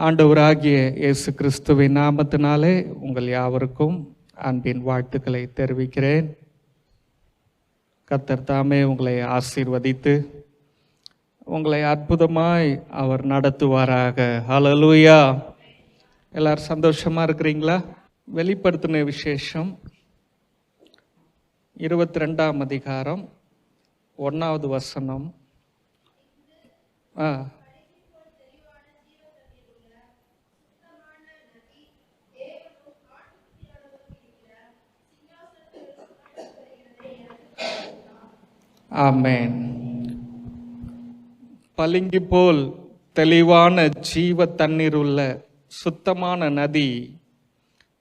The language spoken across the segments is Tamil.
ஆண்டவராகிய இயேசு கிறிஸ்துவின் நாமத்தினாலே உங்கள் யாவருக்கும் அன்பின் வாழ்த்துக்களை தெரிவிக்கிறேன். கர்த்தர் தாமே உங்களை ஆசீர்வதித்து உங்களை அற்புதமாய் அவர் நடத்துவாராக. ஹல்லேலூயா. எல்லாரும் சந்தோஷமா இருக்கிறீங்களா? வெளிப்படுத்தின விசேஷம் 22ஆம் அதிகாரம் 1வது வசனம். ஆமென். பளிங்கு போல் தெளிவான ஜீவ தண்ணீர் உள்ள சுத்தமான நதி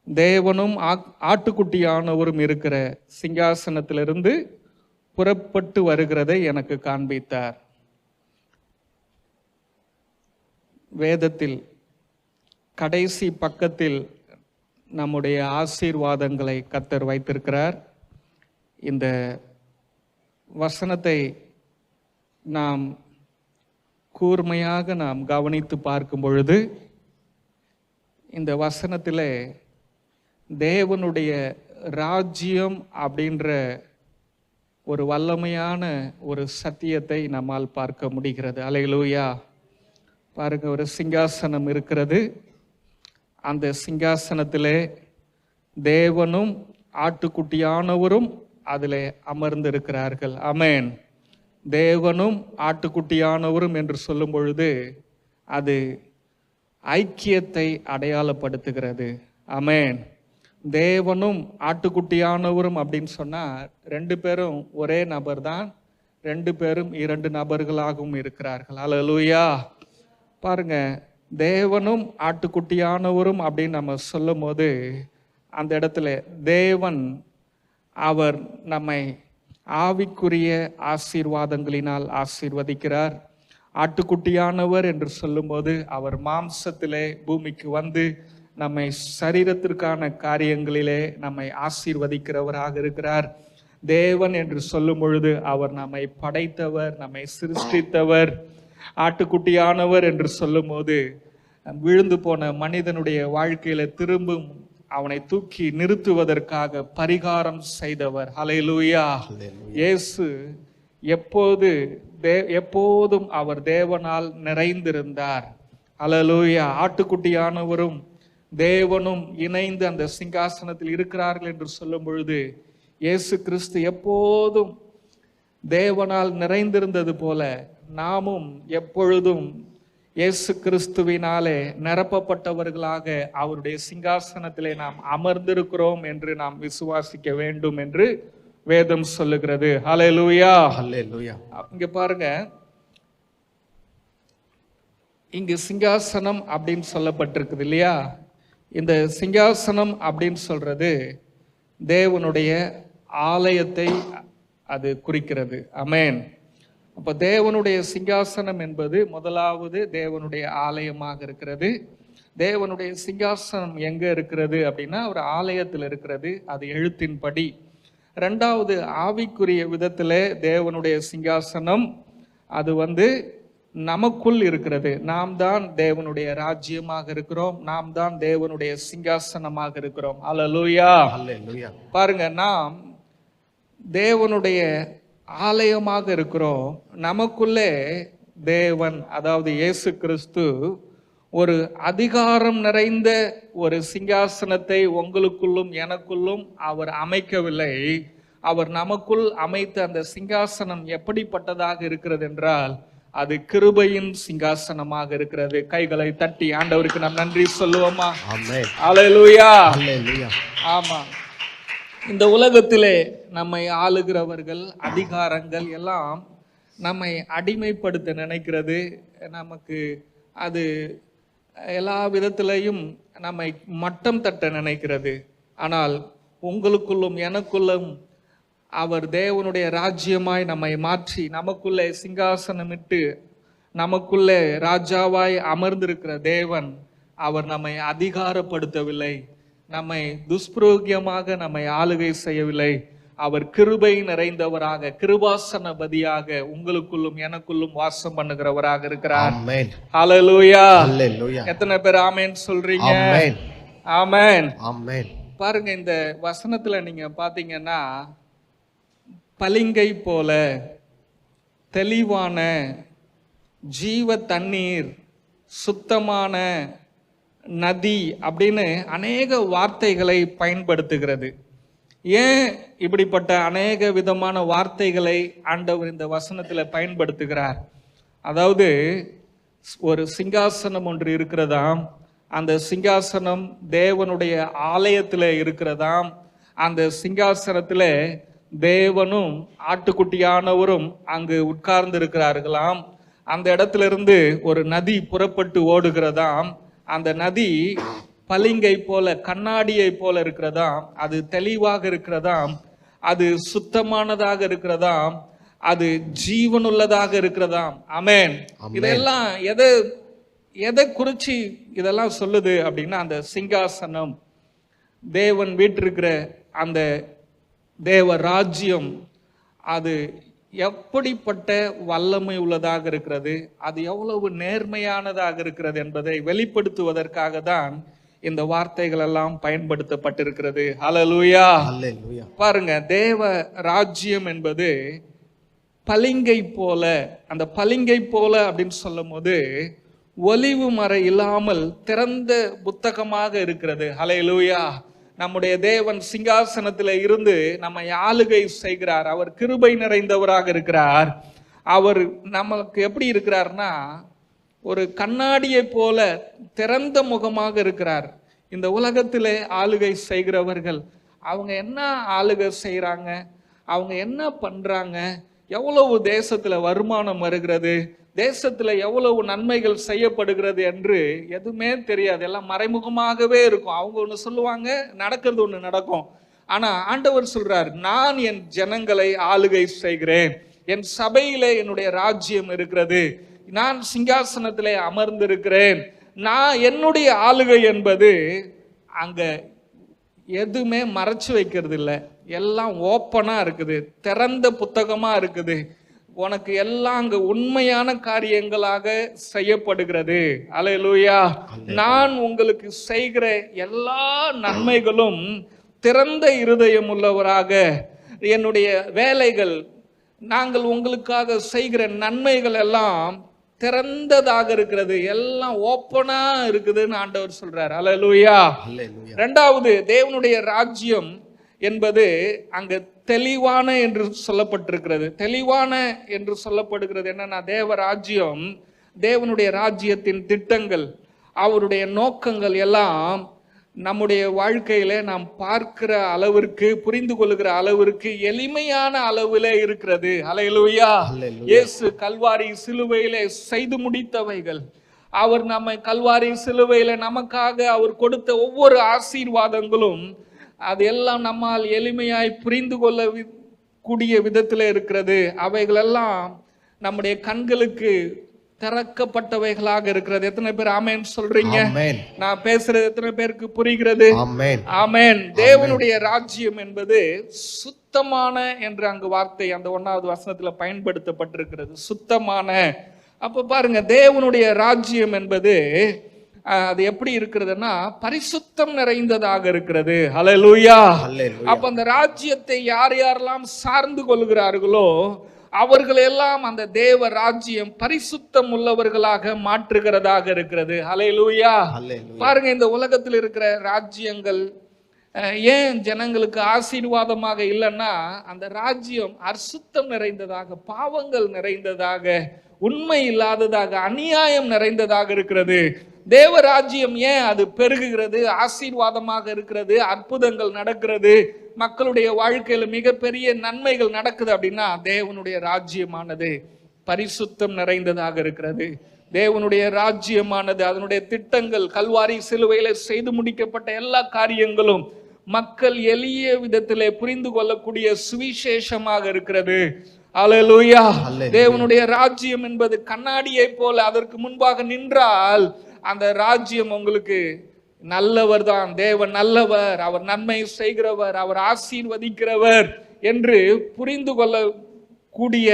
தேவனும் ஆட்டுக்குட்டியானவரும் இருக்கிற சிங்காசனத்திலிருந்து புறப்பட்டு வருகிறதை எனக்கு காண்பித்தார். வேதத்தில் கடைசி பக்கத்தில் நம்முடைய ஆசீர்வாதங்களை கர்த்தர் வைத்திருக்கிறார். இந்த வசனத்தை நாம் கூர்மையாக நாம் கவனித்து பார்க்கும் பொழுது இந்த வசனத்திலே தேவனுடைய ராஜ்யம் அப்படின்ற ஒரு வல்லமையான ஒரு சத்தியத்தை நம்மால் பார்க்க முடிகிறது. அல்லேலூயா. பாருங்க, ஒரு சிங்காசனம் இருக்கிறது. அந்த சிங்காசனத்திலே தேவனும் ஆட்டுக்குட்டியானவரும் அதிலே அமர்ந்திருக்கிறார்கள். ஆமென். தேவனும் ஆட்டுக்குட்டியானவரும் என்று சொல்லும் பொழுது அது ஐக்கியத்தை அடையாளப்படுத்துகிறது. ஆமென். தேவனும் ஆட்டுக்குட்டியானவரும் அப்படின்னு சொன்னா 2 பேரும் ஒரே நபர் தான், 2 பேரும் 2 நபர்களாகவும் இருக்கிறார்கள். அல்லேலூயா. பாருங்க, தேவனும் ஆட்டுக்குட்டியானவரும் அப்படின்னு நம்ம சொல்லும் போது அந்த இடத்துல தேவன் அவர் நம்மை ஆவிக்குரிய ஆசீர்வாதங்களினால் ஆசீர்வதிக்கிறார். ஆட்டுக்குட்டியானவர் என்று சொல்லும்போது அவர் மாம்சத்திலே பூமிக்கு வந்து நம்மை சரீரத்திற்கான காரியங்களிலே நம்மை ஆசீர்வதிக்கிறவராக இருக்கிறார். தேவன் என்று சொல்லும் பொழுது அவர் நம்மை படைத்தவர், நம்மை சிருஷ்டித்தவர். ஆட்டுக்குட்டியானவர் என்று சொல்லும் போது விழுந்து போன மனிதனுடைய வாழ்க்கையில திரும்பும் அவனை தூக்கி நிறுத்துவதற்காக பரிகாரம் செய்தவர். ஹல்லேலூயா. இயேசு எப்போதும் அவர் தேவனால் நிறைந்திருந்தார். ஹல்லேலூயா. ஆட்டுக்குட்டியானவரும் தேவனும் இணைந்து அந்த சிங்காசனத்தில் இருக்கிறார்கள் என்று சொல்லும் பொழுது இயேசு கிறிஸ்து எப்போதும் தேவனால் நிறைந்திருந்தது போல நாமும் எப்பொழுதும் இயேசு கிறிஸ்துவினாலே நிரப்பப்பட்டவர்களாக அவருடைய சிங்காசனத்திலே நாம் அமர்ந்திருக்கிறோம் என்று நாம் விசுவாசிக்க வேண்டும் என்று வேதம் சொல்லுகிறது. ஹல்லேலூயா. ஹல்லேலூயா. இங்க பாருங்க, இங்கு சிங்காசனம் அப்படின்னு சொல்லப்பட்டிருக்குது இல்லையா? இந்த சிங்காசனம் அப்படின்னு சொல்றது தேவனுடைய ஆலயத்தை அது குறிக்கிறது. ஆமென். அப்ப தேவனுடைய சிங்காசனம் என்பது முதலாவது தேவனுடைய ஆலயமாக இருக்கிறது. தேவனுடைய சிங்காசனம் எங்க இருக்கிறது அப்படின்னா ஒரு ஆலயத்தில் இருக்கிறது, அது எழுத்தின்படி. 2வது ஆவிக்குரிய விதத்திலே தேவனுடைய சிங்காசனம் அது நமக்குள் இருக்கிறது. நாம் தான் தேவனுடைய ராஜ்யமாக இருக்கிறோம், நாம் தான் தேவனுடைய சிங்காசனமாக இருக்கிறோம். அல்லேலூயா. அல்லேலூயா. பாருங்க, நாம் தேவனுடைய ஆலயமாக இருக்கிறோம். நமக்குள்ளே தேவன், அதாவது இயேசு கிறிஸ்து ஒரு அதிகாரம் நிறைந்த ஒரு சிங்காசனத்தை உங்களுக்குள்ளும் எனக்குள்ளும் அவர் அமைக்கவில்லை. அவர் நமக்குள் அமைத்த அந்த சிங்காசனம் எப்படிப்பட்டதாக இருக்கிறது என்றால் அது கிருபையின் சிங்காசனமாக இருக்கிறது. கைகளை தட்டி ஆண்டவருக்கு நாம் நன்றி சொல்லுவோமா? ஆமென். அல்லேலூயா. அல்லேலூயா. ஆமா. இந்த உலகத்திலே நம்மை ஆளுகிறவர்கள், அதிகாரங்கள் எல்லாம் நம்மை அடிமைப்படுத்த நினைக்கிறது. நமக்கு அது எல்லா விதத்திலையும் நம்மை மட்டம் தட்ட நினைக்கிறது. ஆனால் உங்களுக்குள்ளும் எனக்குள்ளும் அவர் தேவனுடைய ராஜ்யமாய் நம்மை மாற்றி நமக்குள்ளே சிங்காசனமிட்டு நமக்குள்ளே ராஜாவாய் அமர்ந்திருக்கிற தேவன் அவர் நம்மை அதிகாரப்படுத்தவில்லை, நம்மை துஷ்பிரயோகியமாக நம்மை ஆளுகை செய்யவில்லை. அவர் கிருபை நிறைந்தவராக, கிருபாசனபதியாக உங்களுக்குள்ளும் எனக்குள்ளும் வாசம் பண்ணுகிறவராக இருக்கிறார். ஹல்லேலூயா. எத்தனை பேர் ஆமென் சொல்றீங்க? ஆமென். பாருங்க, இந்த வசனத்துல நீங்க பாத்தீங்கன்னா, பளிங்கை போல தெளிவான ஜீவ தண்ணீர், சுத்தமான நதி அப்படின்னு அநேக வார்த்தைகளை பயன்படுத்துகிறது. ஏன் இப்படிப்பட்ட அநேக விதமான வார்த்தைகளை ஆண்டவர் இந்த வசனத்தில் பயன்படுத்துகிறார்? அதாவது, ஒரு சிங்காசனம் ஒன்று இருக்கிறதாம். அந்த சிங்காசனம் தேவனுடைய ஆலயத்தில் இருக்கிறதாம். அந்த சிங்காசனத்தில் தேவனும் ஆட்டுக்குட்டியானவரும் அங்கு உட்கார்ந்து இருக்கிறார்களாம். அந்த இடத்திலிருந்து ஒரு நதி புறப்பட்டு ஓடுகிறதாம். அந்த நதி பளிங்கை போல, கண்ணாடியை போல இருக்கிறதாம். அது தெளிவாக இருக்கிறதாம். அது சுத்தமானதாக இருக்கிறதாம். அது ஜீவனுள்ளதாக இருக்கிறதாம். ஆமென். இதெல்லாம் எதை குறிச்சு இதெல்லாம் சொல்லுது அப்படின்னா, அந்த சிங்காசனம், தேவன் வீற்றிருக்கிற அந்த தேவ ராஜ்யம், அது எப்படிப்பட்ட வல்லமை உள்ளதாக இருக்கிறது, அது எவ்வளவு நேர்மையானதாக இருக்கிறது என்பதை வெளிப்படுத்துவதற்காக தான் இந்த வார்த்தைகள் எல்லாம் பயன்படுத்தப்பட்டிருக்கிறது. ஹல்லேலூயா. பாருங்க, தேவ ராஜ்யம் என்பது பளிங்கை போல. அந்த பளிங்கை போல அப்படின்னு சொல்லும் போது ஒலிவு மறை இல்லாமல் திறந்த புத்தகமாக இருக்கிறது. ஹல்லேலூயா. நம்முடைய தேவன் சிங்காசனத்தில் இருந்து நம்மை ஆளுகை செய்கிறார். அவர் கிருபை நிறைந்தவராக இருக்கிறார். அவர் நமக்கு எப்படி இருக்கிறார்னா, ஒரு கண்ணாடியை போல திறந்த முகமாக இருக்கிறார். இந்த உலகத்திலே ஆளுகை செய்கிறவர்கள் அவங்க என்ன ஆளுகை செய்கிறாங்க, அவங்க என்ன பண்றாங்க, எவ்வளவு தேசத்துல வருமானம் வருகிறது, தேசத்துல எவ்வளவு நன்மைகள் செய்யப்படுகிறது என்று எதுவுமே தெரியாது. எல்லாம் மறைமுகமாகவே இருக்கும். அவங்க ஒன்று சொல்லுவாங்க, நடக்கிறது ஒன்று நடக்கும். ஆனா ஆண்டவர் சொல்றார், நான் என் ஜனங்களை ஆளுகை செய்கிறேன். என் சபையிலே என்னுடைய ராஜ்யம் இருக்கிறது. நான் சிங்காசனத்திலே அமர்ந்திருக்கிறேன். நான் என்னுடைய ஆளுகை என்பது அங்க எதுவுமே மறைச்சு வைக்கிறது இல்லை. எல்லாம் ஓப்பனா இருக்குது, திறந்த புத்தகமா இருக்குது. உனக்கு எல்லாம் அங்க உண்மையான காரியங்களாக செய்யப்படுகிறது. அல்லேலூயா. நான் உங்களுக்கு செய்கிற எல்லா நன்மைகளும் திறந்த இருதயம் உள்ளவராக, என்னுடைய வேலைகள், நாங்கள் உங்களுக்காக செய்கிற நன்மைகள் எல்லாம் திறந்ததாக இருக்கிறது, எல்லாம் ஓப்பனா இருக்குதுன்னு ஆண்டவர் சொல்றார். அல்லேலூயா. இரண்டாவது, தேவனுடைய ராஜ்யம் என்பது அங்க தெளிவான என்று சொல்லப்பட்டிருக்கிறது. தெளிவான என்று சொல்லப்படுகிறது என்னன்னா, தேவ ராஜ்யம், தேவனுடைய ராஜ்யத்தின் திட்டங்கள், அவருடைய நோக்கங்கள் எல்லாம் நம்முடைய வாழ்க்கையில நாம் பார்க்கிற அளவிற்கு, புரிந்து கொள்ளுகிற அளவிற்கு எளிமையான அளவிலே இருக்கிறது. அல்லேலூயா. இயேசு கல்வாரி சிலுவையிலே செய்து முடித்தவைகள், அவர் நம்மை கல்வாரி சிலுவையில நமக்காக அவர் கொடுத்த ஒவ்வொரு ஆசீர்வாதங்களும், அது எல்லாம் நம்மால் எளிமையாய் புரிந்து கொள்ள கூடிய விதத்தில் இருக்கிறது. அவைகளெல்லாம் நம்முடைய கண்களுக்கு திறக்கப்பட்டவைகளாக இருக்கிறது. எத்தனை பேர் ஆமென் சொல்றீங்க? நான் பேசுறது எத்தனை பேருக்கு புரிகிறது? ஆமென். தேவனுடைய ராஜ்யம் என்பது சுத்தமான என்று அங்கு வார்த்தை அந்த 1வது வசனத்துல பயன்படுத்தப்பட்டிருக்கிறது. சுத்தமான. அப்ப பாருங்க, தேவனுடைய ராஜ்யம் என்பது அது எப்படி இருக்கிறதுன்னா, பரிசுத்தம் நிறைந்ததாக இருக்கிறது. ஹல்லேலூயா. அப்ப அந்த ராஜ்யத்தை யார் யாரெல்லாம் சார்ந்து கொள்கிறார்களோ அவர்களெல்லாம் அந்த தேவ ராஜ்யம் பரிசுத்தம் உள்ளவர்களாக மாற்றுகிறதாக இருக்கிறது. ஹல்லேலூயா. பாருங்க, இந்த உலகத்தில் இருக்கிற ராஜ்யங்கள் ஏன் ஜனங்களுக்கு ஆசீர்வாதமாக இல்லைன்னா, அந்த ராஜ்யம் அசுத்தம் நிறைந்ததாக, பாவங்கள் நிறைந்ததாக, உண்மை இல்லாததாக, அநியாயம் நிறைந்ததாக இருக்கிறது. தேவராஜ்யம் ஏன் அது பெருகுகிறது, ஆசீர்வாதமாக இருக்கிறது, அற்புதங்கள் நடக்கிறது, மக்களுடைய வாழ்க்கையில மிகப்பெரிய நன்மைகள் நடக்குது அப்படின்னா, தேவனுடைய ராஜ்யமானது பரிசுத்தம் நிறைந்ததாக இருக்கிறது. தேவனுடைய ராஜ்யமானது, அதனுடைய திட்டங்கள், கல்வாரி சிலுவையில செய்து முடிக்கப்பட்ட எல்லா காரியங்களும் மக்கள் எளிய விதத்திலே புரிந்து கொள்ளக்கூடிய சுவிசேஷமாக இருக்கிறது. அல்லேலூயா. தேவனுடைய ராஜ்யம் என்பது கண்ணாடியை போல, அதற்கு முன்பாக நின்றால் அந்த ராஜ்யம் உங்களுக்கு நல்லவர் தான். தேவன் நல்லவர், அவர் நன்மை செய்கிறவர், அவர் ஆசீர்வதிக்கிறவர் என்று புரிந்து கொள்ளக்கூடிய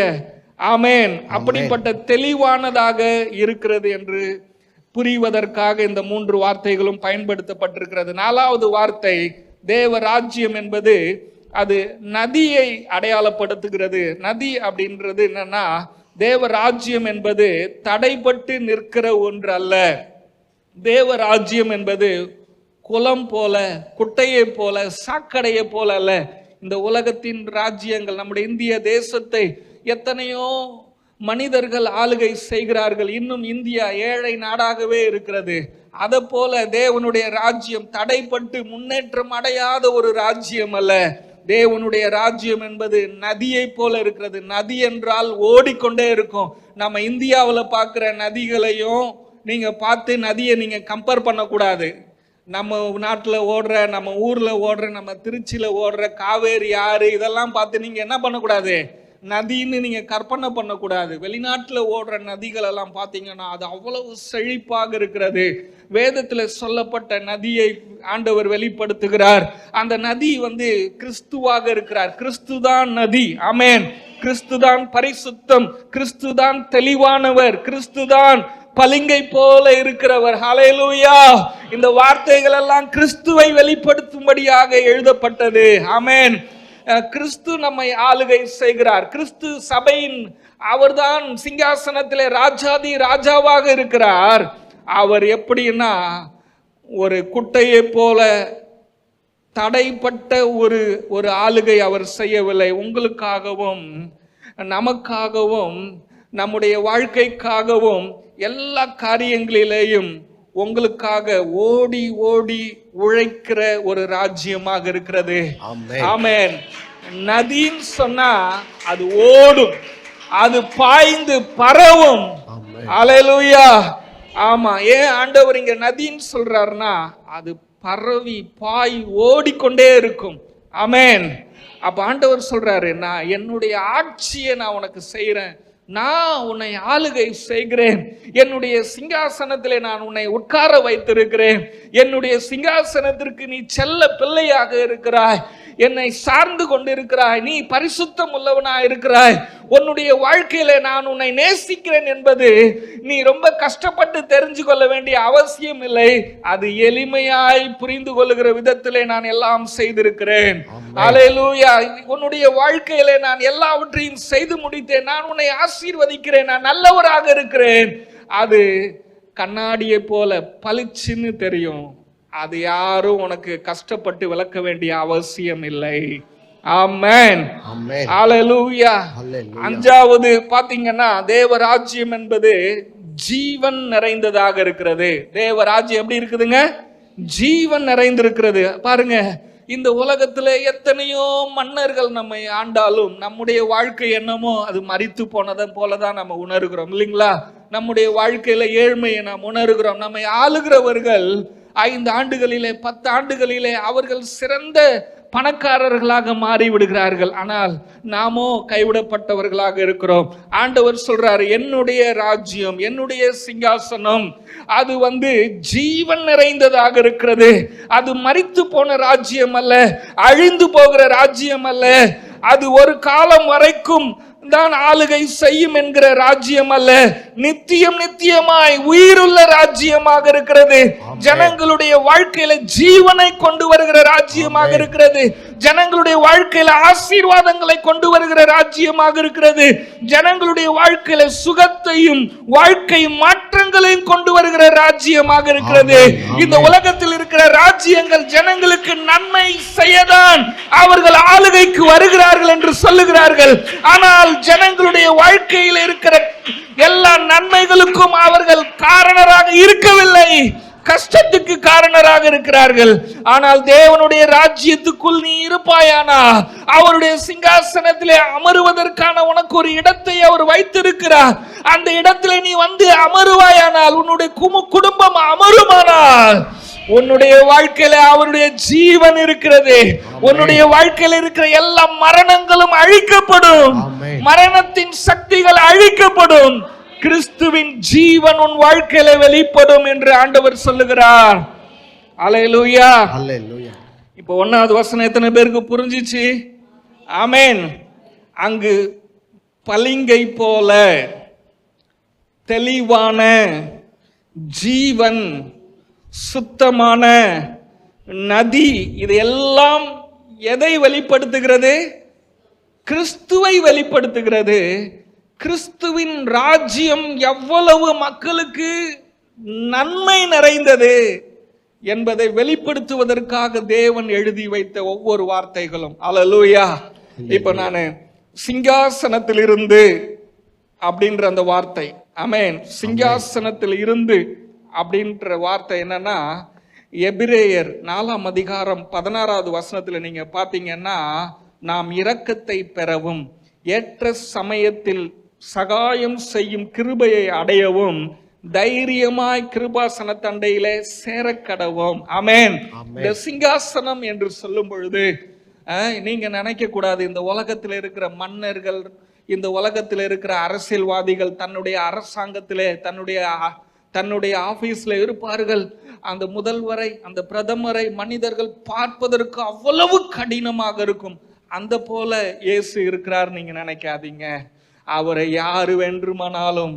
ஆமென் அப்படிப்பட்ட தெளிவானதாக இருக்கிறது என்று புரிவதற்காக இந்த 3 வார்த்தைகளும் பயன்படுத்தப்பட்டிருக்கிறது. 4வது வார்த்தை தேவ ராஜ்யம் என்பது அது நதியை அடையாளப்படுத்துகிறது. நதி அப்படின்றது என்னன்னா, தேவ ராஜ்யம் என்பது தடைபட்டு நிற்கிற ஒன்று அல்ல. தேவ ராஜ்யம் என்பது குளம் போல, குட்டையை போல, சாக்கடையை போல அல்ல. இந்த உலகத்தின் ராஜ்யங்கள், நம்முடைய இந்திய தேசத்தை எத்தனையோ மனிதர்கள் ஆளுகை செய்கிறார்கள். இன்னும் இந்தியா ஏழை நாடாகவே இருக்கிறது. அதை போல தேவனுடைய ராஜ்யம் தடைப்பட்டு முன்னேற்றம் அடையாத ஒரு ராஜ்யம் அல்ல. தேவனுடைய ராஜ்யம் என்பது நதியை போல இருக்கிறது. நதி என்றால் ஓடிக்கொண்டே இருக்கும். நம்ம இந்தியாவில் பார்க்குற நதிகளையும் நீங்க பார்த்து நதியை நீங்க கம்பேர் பண்ணக்கூடாது. நம்ம நாட்டில் ஓடுற, நம்ம ஊர்ல ஓடுற, நம்ம திருச்சியில ஓடுற காவேரி ஆறு இதெல்லாம் பார்த்து நீங்க என்ன பண்ணக்கூடாது, நதின்னு நீங்க கற்பனை பண்ணக்கூடாது. வெளிநாட்டில் ஓடுற நதிகள் எல்லாம் பார்த்தீங்கன்னா அது அவ்வளவு செழிப்பாக இருக்கிறது. வேதத்தில் சொல்லப்பட்ட நதியை ஆண்டவர் வெளிப்படுத்துகிறார். அந்த நதி கிறிஸ்துவாக இருக்கிறார். கிறிஸ்து தான் நதி. ஆமென். கிறிஸ்து தான் பரிசுத்தம், கிறிஸ்து தான் தெளிவானவர், கிறிஸ்து தான் பளிங்கை போல இருக்கிறவர். ஹல்லேலூயா. இந்த வார்த்தைகள் எல்லாம் கிறிஸ்துவை வெளிப்படுத்தும்படியாக எழுதப்பட்டது. ஆமென். கிறிஸ்து நம்மை ஆளுகை செய்கிறார். கிறிஸ்து சபையின் அவர்தான் சிங்காசனத்திலே ராஜாதி ராஜாவாக இருக்கிறார். அவர் எப்படின்னா ஒரு குட்டையை போல தடைப்பட்ட ஒரு ஆளுகை அவர் செய்யவில்லை. உங்களுக்காகவும் நமக்காகவும் நம்முடைய வாழ்க்கைக்காகவும் எல்லா காரியங்களிலேயும் உங்களுக்காக ஓடி ஓடி உழைக்கிற ஒரு ராஜ்யமாக இருக்கிறது. ஆமென். நதின்னு சொன்னா அது ஓடும், அது பாய்ந்து பரவும். ஹல்லேலூயா. ஆமா. ஏன் ஆண்டவர் இங்க நதின்னு சொல்றாருன்னா அது பரவி பாய் ஓடிக்கொண்டே இருக்கும். ஆமென். அப்ப ஆண்டவர் சொல்றாரு, நான் என்னுடைய ஆட்சியை நான் உனக்கு செய்யறேன், நான் உன்னை ஆளுகை செய்கிறேன், என்னுடைய சிங்காசனத்திலே நான் உன்னை உட்கார வைத்திருக்கிறேன், என்னுடைய சிங்காசனத்திற்கு நீ செல்ல பிள்ளையாக இருக்கிறாய், என்னை சார்ந்து கொண்டிருக்கிறாய், நீ பரிசுத்தம் உள்ளவனாய் இருக்கிறாய், உன்னுடைய வாழ்க்கையில நான் உன்னை நேசிக்கிறேன் என்பது நீ ரொம்ப கஷ்டப்பட்டு தெரிஞ்சு கொள்ள வேண்டிய அவசியம் இல்லை. அது எளிமையாய் புரிந்து கொள்ளுகிற விதத்திலே நான் எல்லாம் செய்திருக்கிறேன். ஹல்லேலூயா. உன்னுடைய வாழ்க்கையிலே நான் எல்லாவற்றையும் செய்து முடித்தேன், நான் உன்னை ஆசீர்வதிக்கிறேன், நான் நல்லவராக இருக்கிறேன். அது கண்ணாடியை போல பளிச்சுன்னு தெரியும். அது யாரும் உனக்கு கஷ்டப்பட்டு விளக்க வேண்டிய அவசியம் இல்லை. ஆமென். ஹல்லேலூயா. 5வது பாத்தீங்கன்னா தேவராஜ்யம் என்பது ஜீவன் நிறைந்ததாக இருக்கிறது. தேவராஜ்யம் எப்படி இருக்குதுங்க? ஜீவன் நிறைந்திருக்கிறது. பாருங்க, இந்த உலகத்துல எத்தனையோ மன்னர்கள் நம்மை ஆண்டாலும் நம்முடைய வாழ்க்கை என்னமோ அது மரித்து போனதை போலதான் நம்ம உணர்கிறோம் இல்லைங்களா? நம்முடைய வாழ்க்கையில ஏழ்மையை நாம் உணர்கிறோம். நம்மை ஆளுகிறவர்கள் 5 ஆண்டுகளிலே 10 ஆண்டுகளிலே அவர்கள் சிறந்த பணக்காரர்களாக மாறி விடுகிறார்கள். ஆனால் நாமோ கைவிடப்பட்டவர்களாக இருக்கிறோம். ஆண்டவர் சொல்றாரு, என்னுடைய ராஜ்யம், என்னுடைய சிங்காசனம் அது ஜீவன் நிறைந்ததாக இருக்கிறது. அது மரித்து போன ராஜ்யம் அல்ல, அழிந்து போகிற ராஜ்யம் அல்ல, அது ஒரு காலம் வரைக்கும் தான் ஆளுகை செய்யும் என்கிற ராஜ்யம் அல்ல, நித்தியம் நித்தியமாய் உயிருள்ள ராஜ்யமாக இருக்கிறது. ஜனங்களுடைய வாழ்க்கையில ஜீவனை கொண்டு வருகிற ராஜ்யமாக இருக்கிறது. ஜனங்களுடைய வாழ்க்கையில ஆசீர்வாதங்களை கொண்டு வருகிற ராஜ்யமாக இருக்கிறது. ஜனங்களுடைய வாழ்க்கையில சுகத்தையும் வாழ்க்கை மாற்றங்களையும் கொண்டு வருகிற ராஜ்யமாக இருக்கிறது. இந்த உலகத்தில் இருக்கிற ராஜ்யங்கள் ஜனங்களுக்கு நன்மை செய்யதான் அவர்கள் ஆளுகைக்கு வருகிறார்கள் என்று சொல்லுகிறார்கள். ஆனால் ஜனங்களுடைய வாழ்க்கையில் இருக்கிற எல்லா நன்மைகளுக்கும் அவர்கள் காரணராக இருக்கவில்லை, கஷ்டத்துக்கு காரணராக இருக்கிறார்கள். ஆனால் தேவனுடைய ராஜ்யத்துக்குள் நீ இருப்பாயானா, அவருடைய சிங்காசனத்திலே அமருவதற்கான உனக்கு ஒரு இடத்தை அவர் வைத்திருக்கிறார். அந்த இடத்திலே நீ அமருவாயானால், உன்னுடைய குடும்பம் அமருமானால், உன்னுடைய வாழ்க்கையில அவருடைய ஜீவன் இருக்கிறது. உன்னுடைய வாழ்க்கையில் இருக்கிற எல்லா மரணங்களும் அழிக்கப்படும், மரணத்தின் சக்திகள் அழிக்கப்படும், கிறிஸ்துவின் ஜீவன் உன் வாழ்க்கையில வெளிப்படும் என்று ஆண்டவர் சொல்லுகிறார். அல்லேலூயா. இப்போ 1வது வசனம் எத்தனை பேருக்கு புரிஞ்சிச்சு? ஆமென். அங்கு பளிங்கை போல தெளிவான ஜீவன் சுத்தமான நதி, இது எல்லாம் எதை வெளிப்படுத்துகிறது? கிறிஸ்துவை வெளிப்படுத்துகிறது. கிறிஸ்துவின் ராஜ்யம் எவ்வளவு மக்களுக்கு நன்மை நிறைந்தது என்பதை வெளிப்படுத்துவதற்காக தேவன் எழுதி வைத்த ஒவ்வொரு வார்த்தைகளும். அல்லேலூயா. இப்ப நான் சிங்காசனத்தில் இருந்து அப்படின்ற அந்த வார்த்தை, ஆமென், சிங்காசனத்தில் இருந்து அப்படின்ற வார்த்தை என்னன்னா, எபிரேயர் 4ஆம் அதிகாரம் 16வது வசனத்துல நீங்க பாத்தீங்கன்னா, நாம் இரக்கத்தை பெறவும் ஏற்ற சமயத்தில் சகாயம் செய்யும் கிருபையை அடையவும் தைரியமாய் கிருபாசன தண்டையிலே சேரக்கடவும். ஆமென். இந்த சிங்காசனம் என்று சொல்லும் பொழுது நீங்க நினைக்க கூடாது, இந்த உலகத்தில் இருக்கிற மன்னர்கள், இந்த உலகத்தில் இருக்கிற அரசியல்வாதிகள் தன்னுடைய அரசாங்கத்திலே தன்னுடைய ஆபீஸ்ல இருப்பார்கள். அந்த முதல்வரை, அந்த பிரதமரை மனிதர்கள் பார்ப்பதற்கு அவ்வளவு கடினமாக இருக்கும். அந்த போல இயேசு இருக்கிறார் நீங்க நினைக்காதீங்க. அவரை யாரு வேண்டுமானாலும்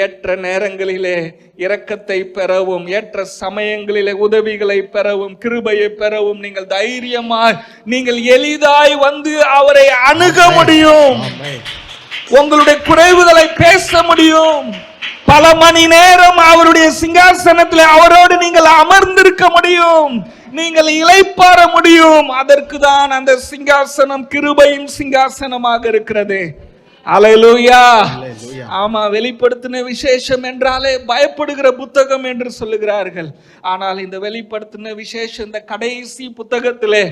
ஏற்ற நேரங்களிலே இரக்கத்தை பெறவும், ஏற்ற சமயங்களிலே உதவிகளை பெறவும், கிருபையை பெறவும் நீங்கள் தைரியமாய், நீங்கள் எளிதாய் வந்து அவரை அணுக முடியும். உங்களுடைய குறைவுகளை பேச முடியும். பல மணி நேரம் அவருடைய சிங்காசனத்தில் அவரோடு நீங்கள் அமர்ந்திருக்க முடியும். நீங்கள் இளைப்பாற முடியும். அதற்கு தான் அந்த சிங்காசனம் கிருபையின் சிங்காசனமாக இருக்கிறது. அல்லேலூயா. ஆமா, வெளிப்படுத்தின விசேஷம் என்றாலே பயப்படுகிற புத்தகம் என்று சொல்லுகிறார்கள். ஆனால் இந்த வெளிப்படுத்தின விசேஷம், இந்த கடைசி புத்தகத்திலே